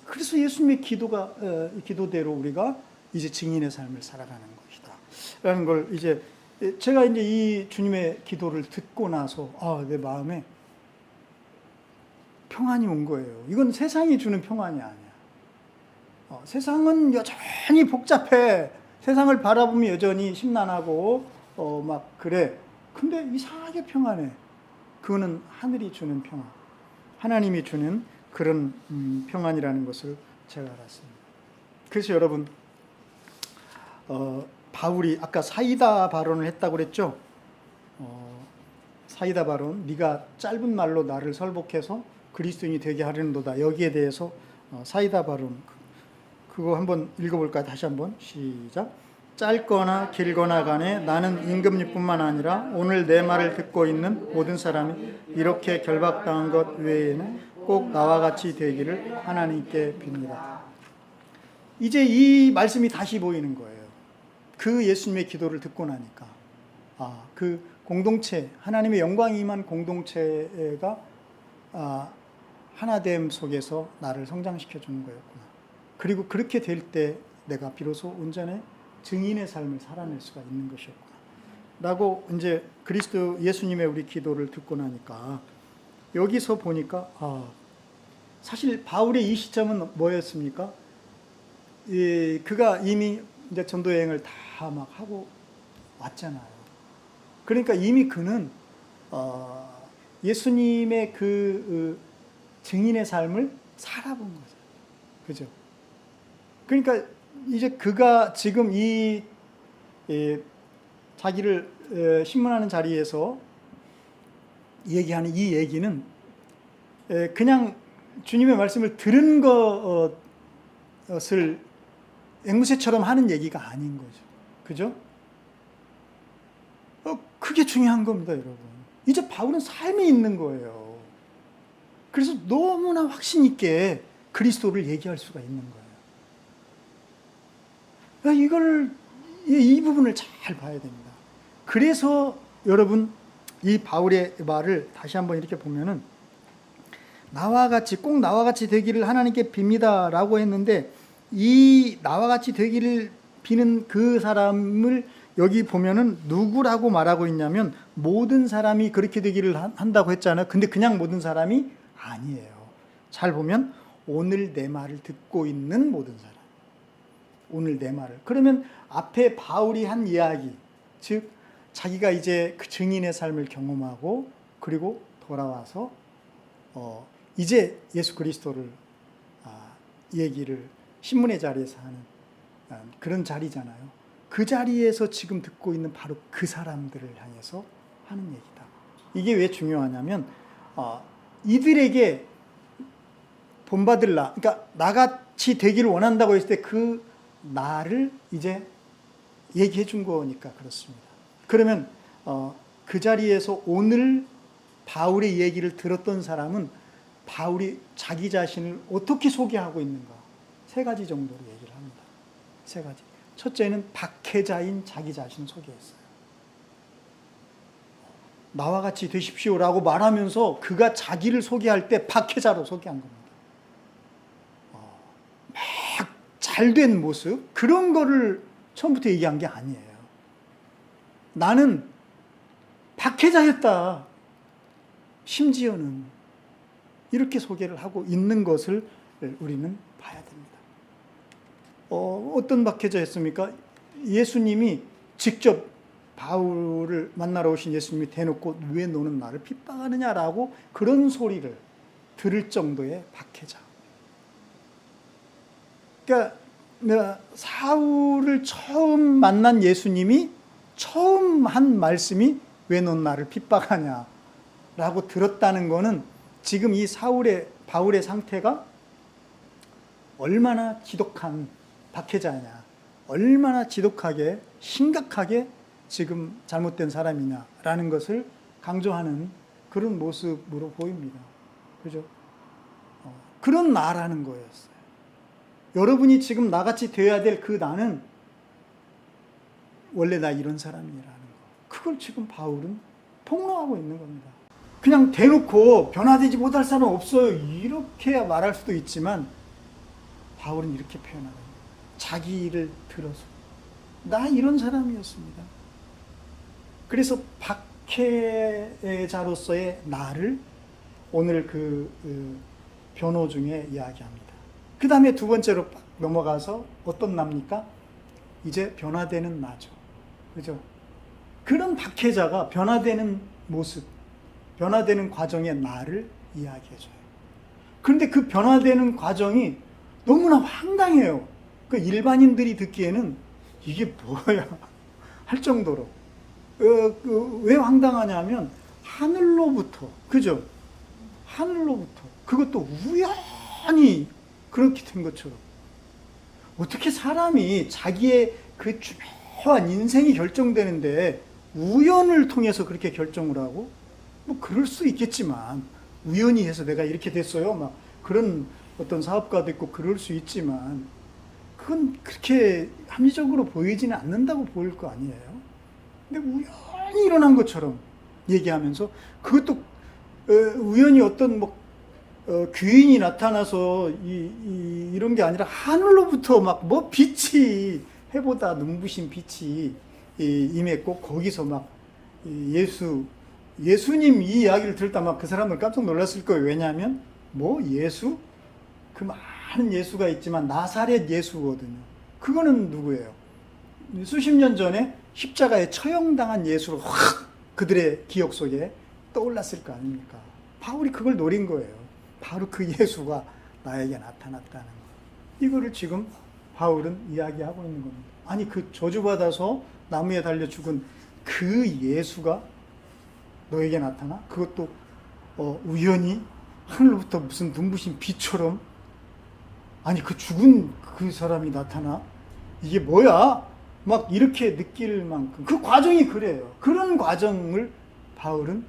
그래서 예수님의 기도대로 우리가 이제 증인의 삶을 살아가는 것이다 라는 걸, 이제 제가 이제 이 주님의 기도를 듣고 나서 내 마음에 평안이 온 거예요. 이건 세상이 주는 평안이 아니야. 세상은 여전히 복잡해. 세상을 바라보면 여전히 심란하고 막 그래. 근데 이상하게 평안해. 그거는 하늘이 주는 평안, 하나님이 주는 그런 평안이라는 것을 제가 알았습니다. 그래서 여러분, 바울이 아까 사이다 발언을 했다고 그랬죠. 사이다 발언, 네가 짧은 말로 나를 설복해서 그리스도인이 되게 하려는도다. 여기에 대해서 사이다 발언, 그거 한번 읽어볼까요? 다시 한번 시작. 짧거나 길거나 간에 나는 임금님뿐만 아니라 오늘 내 말을 듣고 있는 모든 사람이 이렇게 결박당한 것 외에는 꼭 나와 같이 되기를 하나님께 빕니다. 이제 이 말씀이 다시 보이는 거예요. 그 예수님의 기도를 듣고 나니까 그 공동체, 하나님의 영광이 임한 공동체가 하나됨 속에서 나를 성장시켜 주는 거였구나. 그리고 그렇게 될 때 내가 비로소 온전히 증인의 삶을 살아낼 수가 있는 것이었구나 라고, 이제 그리스도 예수님의 우리 기도를 듣고 나니까 여기서 보니까 사실 바울의 이 시점은 뭐였습니까? 그가 이미 이제 전도 여행을 다 막 하고 왔잖아요. 그러니까 이미 그는 예수님의 그 증인의 삶을 살아본 거죠. 그죠? 그러니까 이제 그가 지금 자기를 신문하는 자리에서 얘기하는 이 얘기는 그냥 주님의 말씀을 들은 것을 앵무새처럼 하는 얘기가 아닌 거죠. 그죠? 그게 중요한 겁니다, 여러분. 이제 바울은 삶이 있는 거예요. 그래서 너무나 확신 있게 그리스도를 얘기할 수가 있는 거예요. 이 부분을 잘 봐야 됩니다. 그래서 여러분, 이 바울의 말을 다시 한번 이렇게 보면은, 꼭 나와 같이 되기를 하나님께 빕니다 라고 했는데, 이 나와 같이 되기를 비는 그 사람을 여기 보면은 누구라고 말하고 있냐면, 모든 사람이 그렇게 되기를 한다고 했잖아요. 근데 그냥 모든 사람이 아니에요. 잘 보면 오늘 내 말을 듣고 있는 모든 사람, 오늘 내 말을. 그러면 앞에 바울이 한 이야기, 즉 자기가 이제 그 증인의 삶을 경험하고 그리고 돌아와서 이제 예수 그리스도를 얘기를 신문의 자리에서 하는 그런 자리잖아요. 그 자리에서 지금 듣고 있는 바로 그 사람들을 향해서 하는 얘기다. 이게 왜 중요하냐면 이들에게 본받을라, 그러니까 나같이 되기를 원한다고 했을 때 그 나를 이제 얘기해 준 거니까 그렇습니다. 그러면 그 자리에서 오늘 바울의 얘기를 들었던 사람은 바울이 자기 자신을 어떻게 소개하고 있는가, 세 가지 정도로 얘기를 합니다. 세 가지. 첫째는 박해자인 자기 자신을 소개했어요. 나와 같이 되십시오라고 말하면서 그가 자기를 소개할 때 박해자로 소개한 겁니다. 막 잘된 모습, 그런 거를 처음부터 얘기한 게 아니에요. 나는 박해자였다. 심지어는 이렇게 소개를 하고 있는 것을 우리는 봐야 됩니다. 어떤 박해자였습니까? 예수님이 직접 바울을 만나러 오신 예수님이 대놓고 왜 너는 나를 핍박하느냐라고 그런 소리를 들을 정도의 박해자. 그러니까 사울을 처음 만난 예수님이 처음 한 말씀이 왜 넌 나를 핍박하냐라고 들었다는 거는 지금 이 바울의 상태가 얼마나 지독한 박해자냐, 얼마나 지독하게 심각하게 지금 잘못된 사람이냐라는 것을 강조하는 그런 모습으로 보입니다. 그죠? 그런 나라는 거였어요. 여러분이 지금 나같이 되어야 될 그 나는 원래 나 이런 사람이라는 거. 그걸 지금 바울은 폭로하고 있는 겁니다. 그냥 대놓고 변화되지 못할 사람 없어요, 이렇게 말할 수도 있지만 바울은 이렇게 표현합니다. 자기 일을 들어서 나 이런 사람이었습니다. 그래서 박해자로서의 나를 오늘 그 변호 중에 이야기합니다. 그 다음에 두 번째로 넘어가서 어떤 나입니까? 이제 변화되는 나죠. 그죠? 그런 박해자가 변화되는 모습, 변화되는 과정의 나를 이야기해줘요. 그런데 그 변화되는 과정이 너무나 황당해요. 그 일반인들이 듣기에는 이게 뭐야 할 정도로. 왜 황당하냐면 하늘로부터, 그죠? 하늘로부터, 그것도 우연히 그렇게 된 것처럼. 어떻게 사람이 자기의 그 중요한 인생이 결정되는데 우연을 통해서 그렇게 결정을 하고, 뭐 그럴 수 있겠지만 우연히 해서 내가 이렇게 됐어요, 막 그런 어떤 사업가도 있고 그럴 수 있지만 그건 그렇게 합리적으로 보이지는 않는다고 보일 거 아니에요. 근데 우연히 일어난 것처럼 얘기하면서 그것도 우연히 어떤 귀인이 나타나서 이런 게 아니라 하늘로부터 막 뭐 빛이, 해보다 눈부신 빛이 임했고, 거기서 막 예수님 이 이야기를 들을 때 막 그 사람들 깜짝 놀랐을 거예요. 왜냐하면 예수? 그 많은 예수가 있지만 나사렛 예수거든요. 그거는 누구예요? 수십 년 전에 십자가에 처형당한 예수로 확 그들의 기억 속에 떠올랐을 거 아닙니까? 바울이 그걸 노린 거예요. 바로 그 예수가 나에게 나타났다는 거. 이거를 지금 바울은 이야기하고 있는 겁니다. 아니, 그 저주받아서 나무에 달려 죽은 그 예수가 너에게 나타나? 그것도 우연히 하늘로부터 무슨 눈부신 빛처럼. 아니, 그 죽은 그 사람이 나타나? 이게 뭐야? 막 이렇게 느낄 만큼 그 과정이 그래요. 그런 과정을 바울은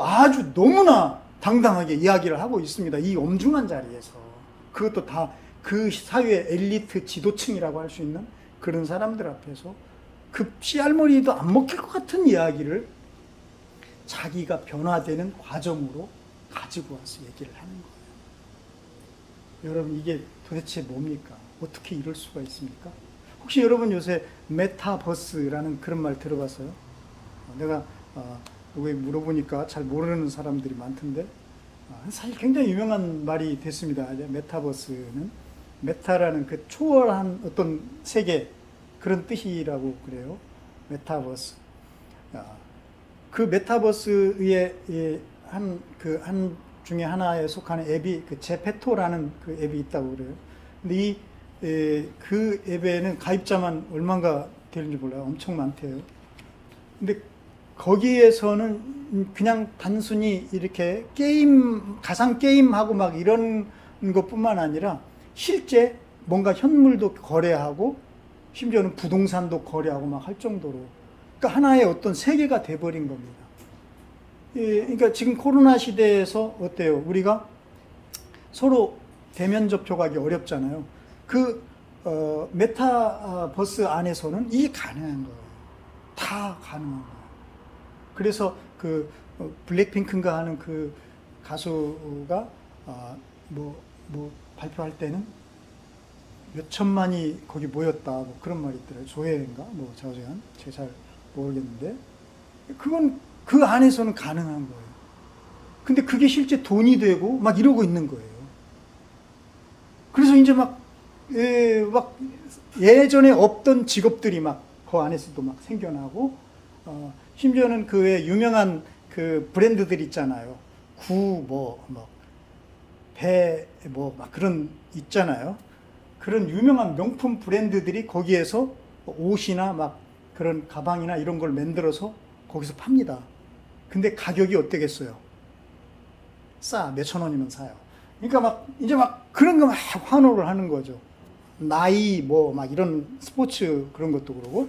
아주 너무나 당당하게 이야기를 하고 있습니다. 이 엄중한 자리에서. 그것도 다 그 사회의 엘리트 지도층이라고 할 수 있는 그런 사람들 앞에서 그 씨알머리도 안 먹힐 것 같은 이야기를 자기가 변화되는 과정으로 가지고 와서 얘기를 하는 거예요. 여러분, 이게 도대체 뭡니까? 어떻게 이럴 수가 있습니까? 혹시 여러분 요새 메타버스라는 그런 말 들어봤어요? 내가 왜 물어보니까 잘 모르는 사람들이 많던데, 사실 굉장히 유명한 말이 됐습니다. 메타버스는 메타라는 그 초월한 어떤 세계, 그런 뜻이라고 그래요. 메타버스. 그 메타버스의 한 중에 하나에 속하는 앱이 그 제페토라는 그 앱이 있다고 그래요. 근데 그 앱에는 가입자만 얼마가 되는지 몰라요. 엄청 많대요. 근데 거기에서는 그냥 단순히 이렇게 가상 게임하고 막 이런 것뿐만 아니라 실제 뭔가 현물도 거래하고 심지어는 부동산도 거래하고 막 할 정도로, 그러니까 하나의 어떤 세계가 돼버린 겁니다. 그러니까 지금 코로나 시대에서 어때요? 우리가 서로 대면 접촉하기 어렵잖아요. 그 메타버스 안에서는 이게 가능한 거예요. 다 가능한 거예요. 그래서 그 블랙핑크인가 하는 그 가수가 발표할 때는 몇 천만이 거기 모였다, 그런 말이 있더라고요. 조회인가 자세한 제가 잘 모르겠는데, 그건 그 안에서는 가능한 거예요. 근데 그게 실제 돈이 되고 막 이러고 있는 거예요. 그래서 이제 막 예전에 없던 직업들이 막 그 안에서도 막 생겨나고, 심지어는 그 외에 유명한 그 브랜드들 있잖아요. 배 막 그런 있잖아요. 그런 유명한 명품 브랜드들이 거기에서 옷이나 막 그런 가방이나 이런 걸 만들어서 거기서 팝니다. 근데 가격이 어떻겠어요? 몇천 원이면 사요. 그러니까 막 이제 막 그런 거 막 환호를 하는 거죠. 나이 뭐 막 이런 스포츠 그런 것도 그러고.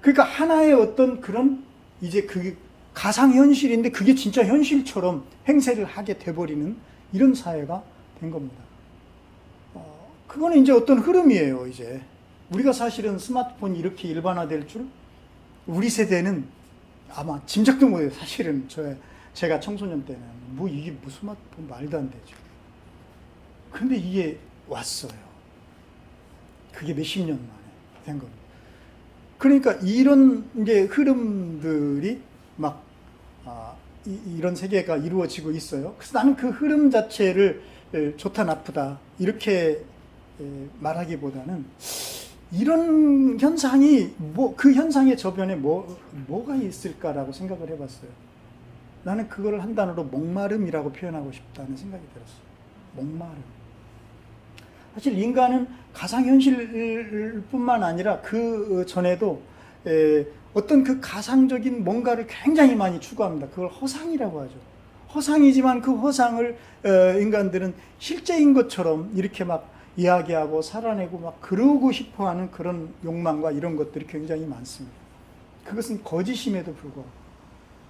그러니까 하나의 어떤 그런 이제 그게 가상현실인데 그게 진짜 현실처럼 행세를 하게 돼버리는 이런 사회가 된 겁니다. 그거는 이제 어떤 흐름이에요. 이제 우리가 사실은 스마트폰이 이렇게 일반화될 줄 우리 세대는 아마 짐작도 못해요. 사실은 제가 청소년 때는 뭐 이게 뭐 스마트폰 말도 안 되죠. 근데 이게 왔어요. 그게 몇십 년 만에 된 겁니다. 그러니까 이런 이제 흐름들이 막 이런 세계가 이루어지고 있어요. 그래서 나는 그 흐름 자체를 좋다 나쁘다 이렇게 말하기보다는 이런 현상이 그 현상의 저변에 뭐가 있을까라고 생각을 해봤어요. 나는 그걸 한 단어로 목마름이라고 표현하고 싶다는 생각이 들었어요. 목마름. 사실 인간은 가상현실뿐만 아니라 그 전에도 어떤 그 가상적인 뭔가를 굉장히 많이 추구합니다. 그걸 허상이라고 하죠. 허상이지만 그 허상을 인간들은 실제인 것처럼 이렇게 막 이야기하고 살아내고 막 그러고 싶어하는 그런 욕망과 이런 것들이 굉장히 많습니다. 그것은 거짓임에도 불구하고.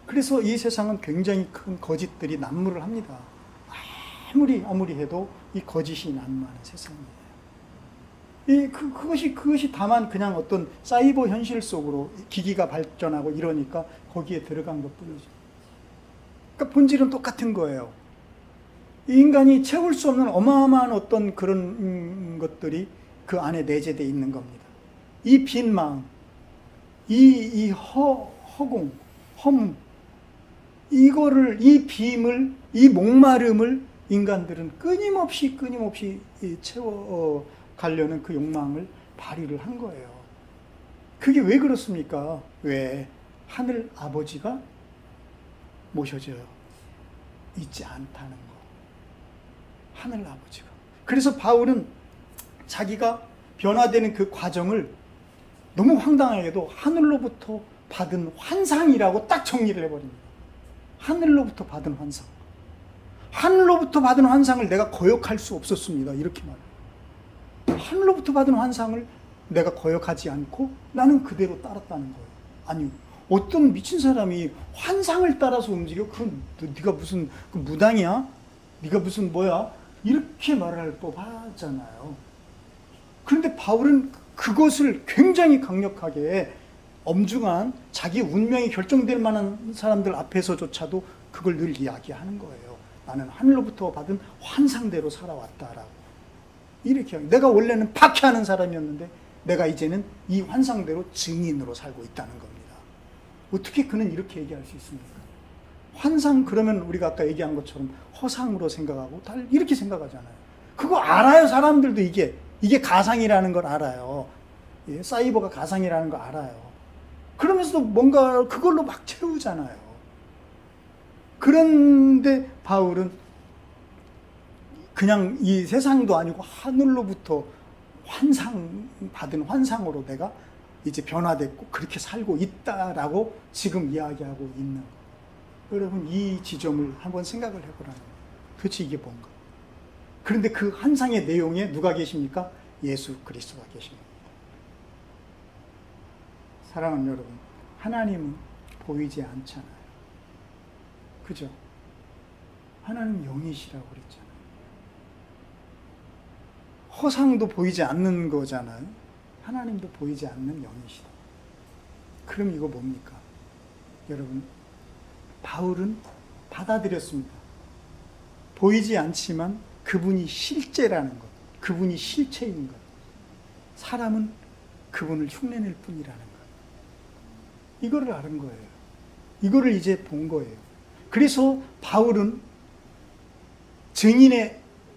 그래서 이 세상은 굉장히 큰 거짓들이 난무를 합니다. 아무리 해도 이 거짓이 난무하는 세상이에요. 그것이 다만 그냥 어떤 사이버 현실 속으로 기기가 발전하고 이러니까 거기에 들어간 것 뿐이죠. 그러니까 본질은 똑같은 거예요. 인간이 채울 수 없는 어마어마한 어떤 그런 것들이 그 안에 내재되어 있는 겁니다. 이 빈 마음, 이 허공, 허무, 이 빔을, 이 목마름을 인간들은 끊임없이 채워가려는 그 욕망을 발휘를 한 거예요. 그게 왜 그렇습니까? 왜? 하늘 아버지가 모셔져 있지 않다는 거. 하늘 아버지가. 그래서 바울은 자기가 변화되는 그 과정을 너무 황당하게도 하늘로부터 받은 환상이라고 딱 정리를 해버립니다. 하늘로부터 받은 환상. 하늘로부터 받은 환상을 내가 거역할 수 없었습니다. 이렇게 말해요. 하늘로부터 받은 환상을 내가 거역하지 않고 나는 그대로 따랐다는 거예요. 아니, 어떤 미친 사람이 환상을 따라서 움직여? 그건 네가 무슨 무당이야? 네가 무슨 뭐야? 이렇게 말할 법하잖아요. 그런데 바울은 그것을 굉장히 강력하게 엄중한 자기 운명이 결정될 만한 사람들 앞에서조차도 그걸 늘 이야기하는 거예요. 나는 하늘로부터 받은 환상대로 살아왔다라고. 이렇게 내가 원래는 박해하는 사람이었는데 내가 이제는 이 환상대로 증인으로 살고 있다는 겁니다. 어떻게 그는 이렇게 얘기할 수 있습니까? 환상 그러면 우리가 아까 얘기한 것처럼 허상으로 생각하고 다 이렇게 생각하잖아요. 그거 알아요. 사람들도 이게 가상이라는 걸 알아요. 사이버가 가상이라는 걸 알아요. 그러면서도 뭔가 그걸로 막 채우잖아요. 그런데 바울은 그냥 이 세상도 아니고 하늘로부터 받은 환상으로 내가 이제 변화됐고 그렇게 살고 있다라고 지금 이야기하고 있는 거예요. 여러분 이 지점을 한번 생각을 해보라는 거예요. 도대체 이게 뭔가? 그런데 그 환상의 내용에 누가 계십니까? 예수 그리스도가 계십니다. 사랑하는 여러분, 하나님은 보이지 않잖아요. 그죠? 하나님 영이시라고 그랬잖아요. 허상도 보이지 않는 거잖아요. 하나님도 보이지 않는 영이시다. 그럼 이거 뭡니까? 여러분, 바울은 받아들였습니다. 보이지 않지만 그분이 실제라는 것, 그분이 실체인 것, 사람은 그분을 흉내낼 뿐이라는 것. 이거를 아는 거예요. 이거를 이제 본 거예요. 그래서 바울은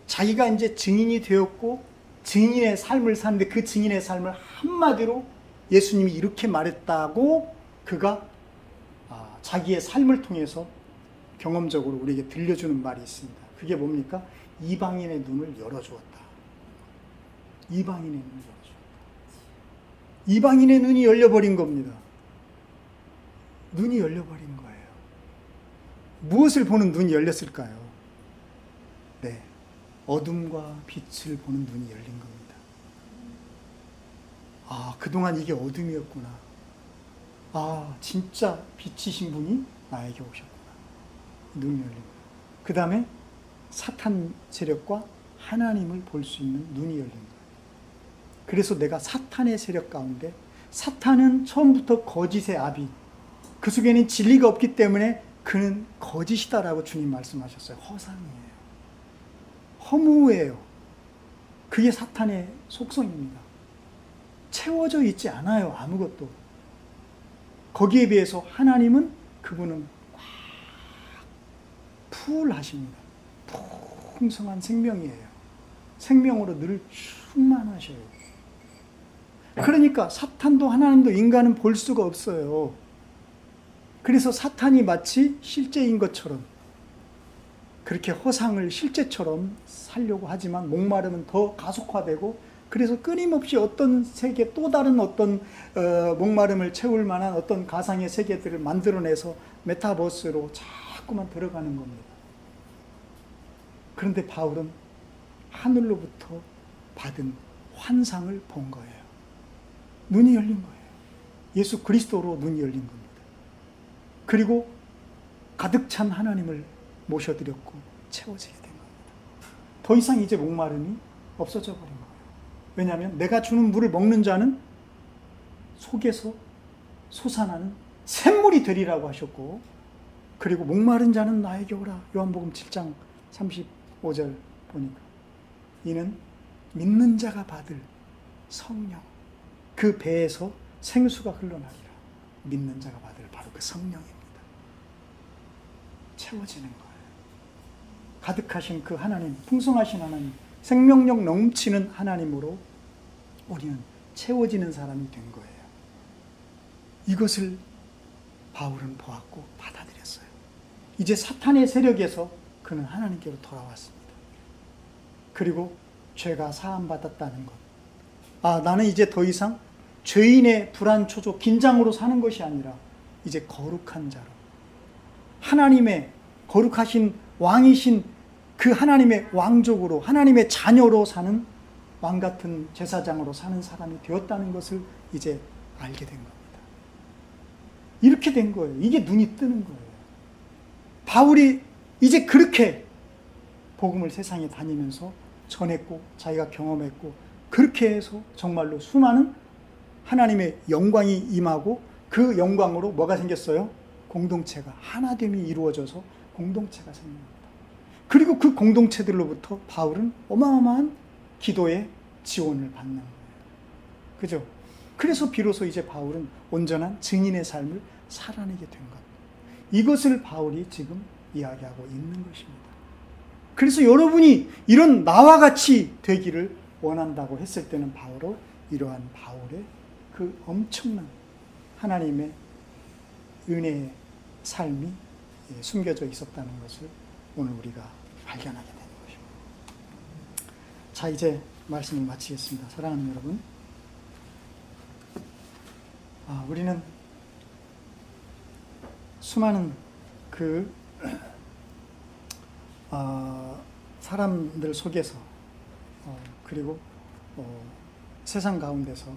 자기가 이제 증인이 되었고 증인의 삶을 사는데 그 증인의 삶을 한마디로 예수님이 이렇게 말했다고 그가 자기의 삶을 통해서 경험적으로 우리에게 들려주는 말이 있습니다. 그게 뭡니까? 이방인의 눈을 열어주었다. 이방인의 눈이 열어줍니다. 이방인의 눈이 열려버린 겁니다. 눈이 열려버린 거예요. 무엇을 보는 눈이 열렸을까요? 네, 어둠과 빛을 보는 눈이 열린 겁니다. 아, 그동안 이게 어둠이었구나. 아, 진짜 빛이신 분이 나에게 오셨구나. 눈이 열린 거예요. 그 다음에 사탄 세력과 하나님을 볼 수 있는 눈이 열린 거예요. 그래서 내가 사탄의 세력 가운데, 사탄은 처음부터 거짓의 아비, 그 속에는 진리가 없기 때문에 그는 거짓이다라고 주님 말씀하셨어요. 허상이에요. 허무예요. 그게 사탄의 속성입니다. 채워져 있지 않아요. 아무것도. 거기에 비해서 하나님은, 그분은 꽉 풀하십니다. 풍성한 생명이에요. 생명으로 늘 충만하셔요. 그러니까 사탄도 하나님도 인간은 볼 수가 없어요. 그래서 사탄이 마치 실제인 것처럼 그렇게 허상을 실제처럼 살려고 하지만 목마름은 더 가속화되고, 그래서 끊임없이 어떤 세계, 또 다른 어떤 목마름을 채울 만한 어떤 가상의 세계들을 만들어내서 메타버스로 자꾸만 들어가는 겁니다. 그런데 바울은 하늘로부터 받은 환상을 본 거예요. 눈이 열린 거예요. 예수 그리스도로 눈이 열린 겁니다. 그리고 가득 찬 하나님을 모셔드렸고 채워지게 된 겁니다. 더 이상 이제 목마름이 없어져 버린 거예요. 왜냐하면 내가 주는 물을 먹는 자는 속에서 솟아나는 샘물이 되리라고 하셨고, 그리고 목마른 자는 나에게 오라. 요한복음 7장 35절 보니까 이는 믿는 자가 받을 성령, 그 배에서 생수가 흘러나리라. 믿는 자가 받을 바로 그 성령입니다. 채워지는 거예요. 가득하신 그 하나님, 풍성하신 하나님, 생명력 넘치는 하나님으로 우리는 채워지는 사람이 된 거예요. 이것을 바울은 보았고 받아들였어요. 이제 사탄의 세력에서 그는 하나님께로 돌아왔습니다. 그리고 죄가 사함받았다는 것. 아, 나는 이제 더 이상 죄인의 불안, 초조, 긴장으로 사는 것이 아니라 이제 거룩한 자로, 하나님의 거룩하신 왕이신 그 하나님의 왕족으로, 하나님의 자녀로 사는 왕같은 제사장으로 사는 사람이 되었다는 것을 이제 알게 된 겁니다. 이렇게 된 거예요. 이게 눈이 뜨는 거예요. 바울이 이제 그렇게 복음을 세상에 다니면서 전했고 자기가 경험했고, 그렇게 해서 정말로 수많은 하나님의 영광이 임하고, 그 영광으로 뭐가 생겼어요? 공동체가, 하나됨이 이루어져서 공동체가 생깁니다. 그리고 그 공동체들로부터 바울은 어마어마한 기도의 지원을 받는 거예요. 그죠? 그래서 비로소 이제 바울은 온전한 증인의 삶을 살아내게 된 것. 이것을 바울이 지금 이야기하고 있는 것입니다. 그래서 여러분이 이런 나와 같이 되기를 원한다고 했을 때는 바로 이러한 바울의 그 엄청난 하나님의 은혜의 삶이 숨겨져 있었다는 것을 오늘 우리가 발견하게 되는 것입니다. 자, 이제 말씀을 마치겠습니다. 사랑하는 여러분, 우리는 수많은 그 사람들 속에서 그리고 세상 가운데서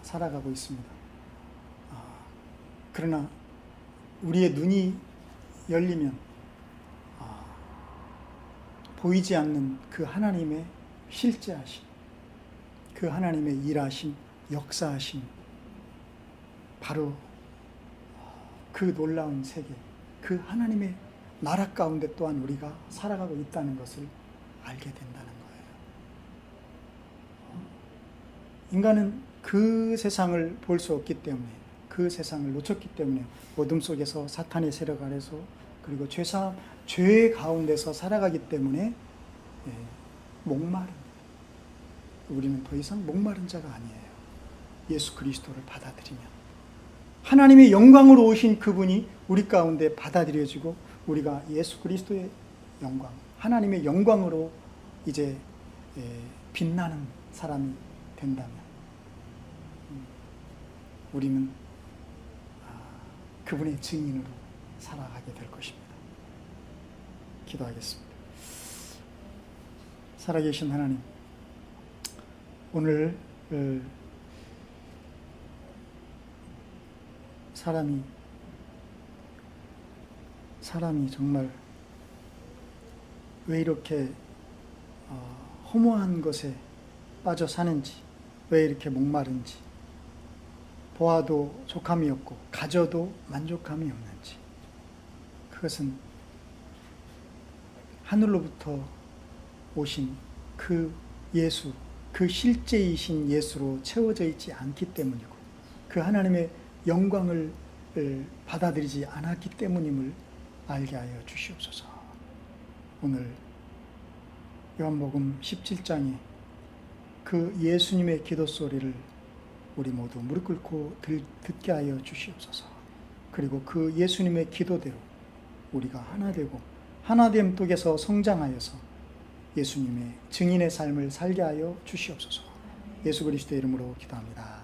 살아가고 있습니다. 그러나 우리의 눈이 열리면 보이지 않는 그 하나님의 실제하심, 그 하나님의 일하심, 역사하심, 바로 그 놀라운 세계, 그 하나님의 나라 가운데 또한 우리가 살아가고 있다는 것을 알게 된다는 거예요. 인간은 그 세상을 볼 수 없기 때문에, 그 세상을 놓쳤기 때문에 어둠 속에서 사탄의 세력 아래서, 그리고 죄 가운데서 살아가기 때문에 목마릅니다. 우리는 더 이상 목마른 자가 아니에요. 예수 그리스도를 받아들이면 하나님의 영광으로 오신 그분이 우리 가운데 받아들여지고, 우리가 예수 그리스도의 영광, 하나님의 영광으로 이제 빛나는 사람이 된다면 우리는 그분의 증인으로 살아가게 될 것입니다. 기도하겠습니다. 살아계신 하나님, 오늘 사람이 정말 왜 이렇게 허무한 것에 빠져 사는지, 왜 이렇게 목마른지, 보아도 족함이 없고 가져도 만족함이 없는지, 그것은 하늘로부터 오신 그 예수, 그 실제이신 예수로 채워져 있지 않기 때문이고, 그 하나님의 영광을 받아들이지 않았기 때문임을 알게 하여 주시옵소서. 오늘 요한복음 17장에 그 예수님의 기도 소리를 우리 모두 무릎 꿇고 듣게 하여 주시옵소서. 그리고 그 예수님의 기도대로 우리가 하나 되고 하나됨 속에서 성장하여서 예수님의 증인의 삶을 살게 하여 주시옵소서. 예수 그리스도의 이름으로 기도합니다.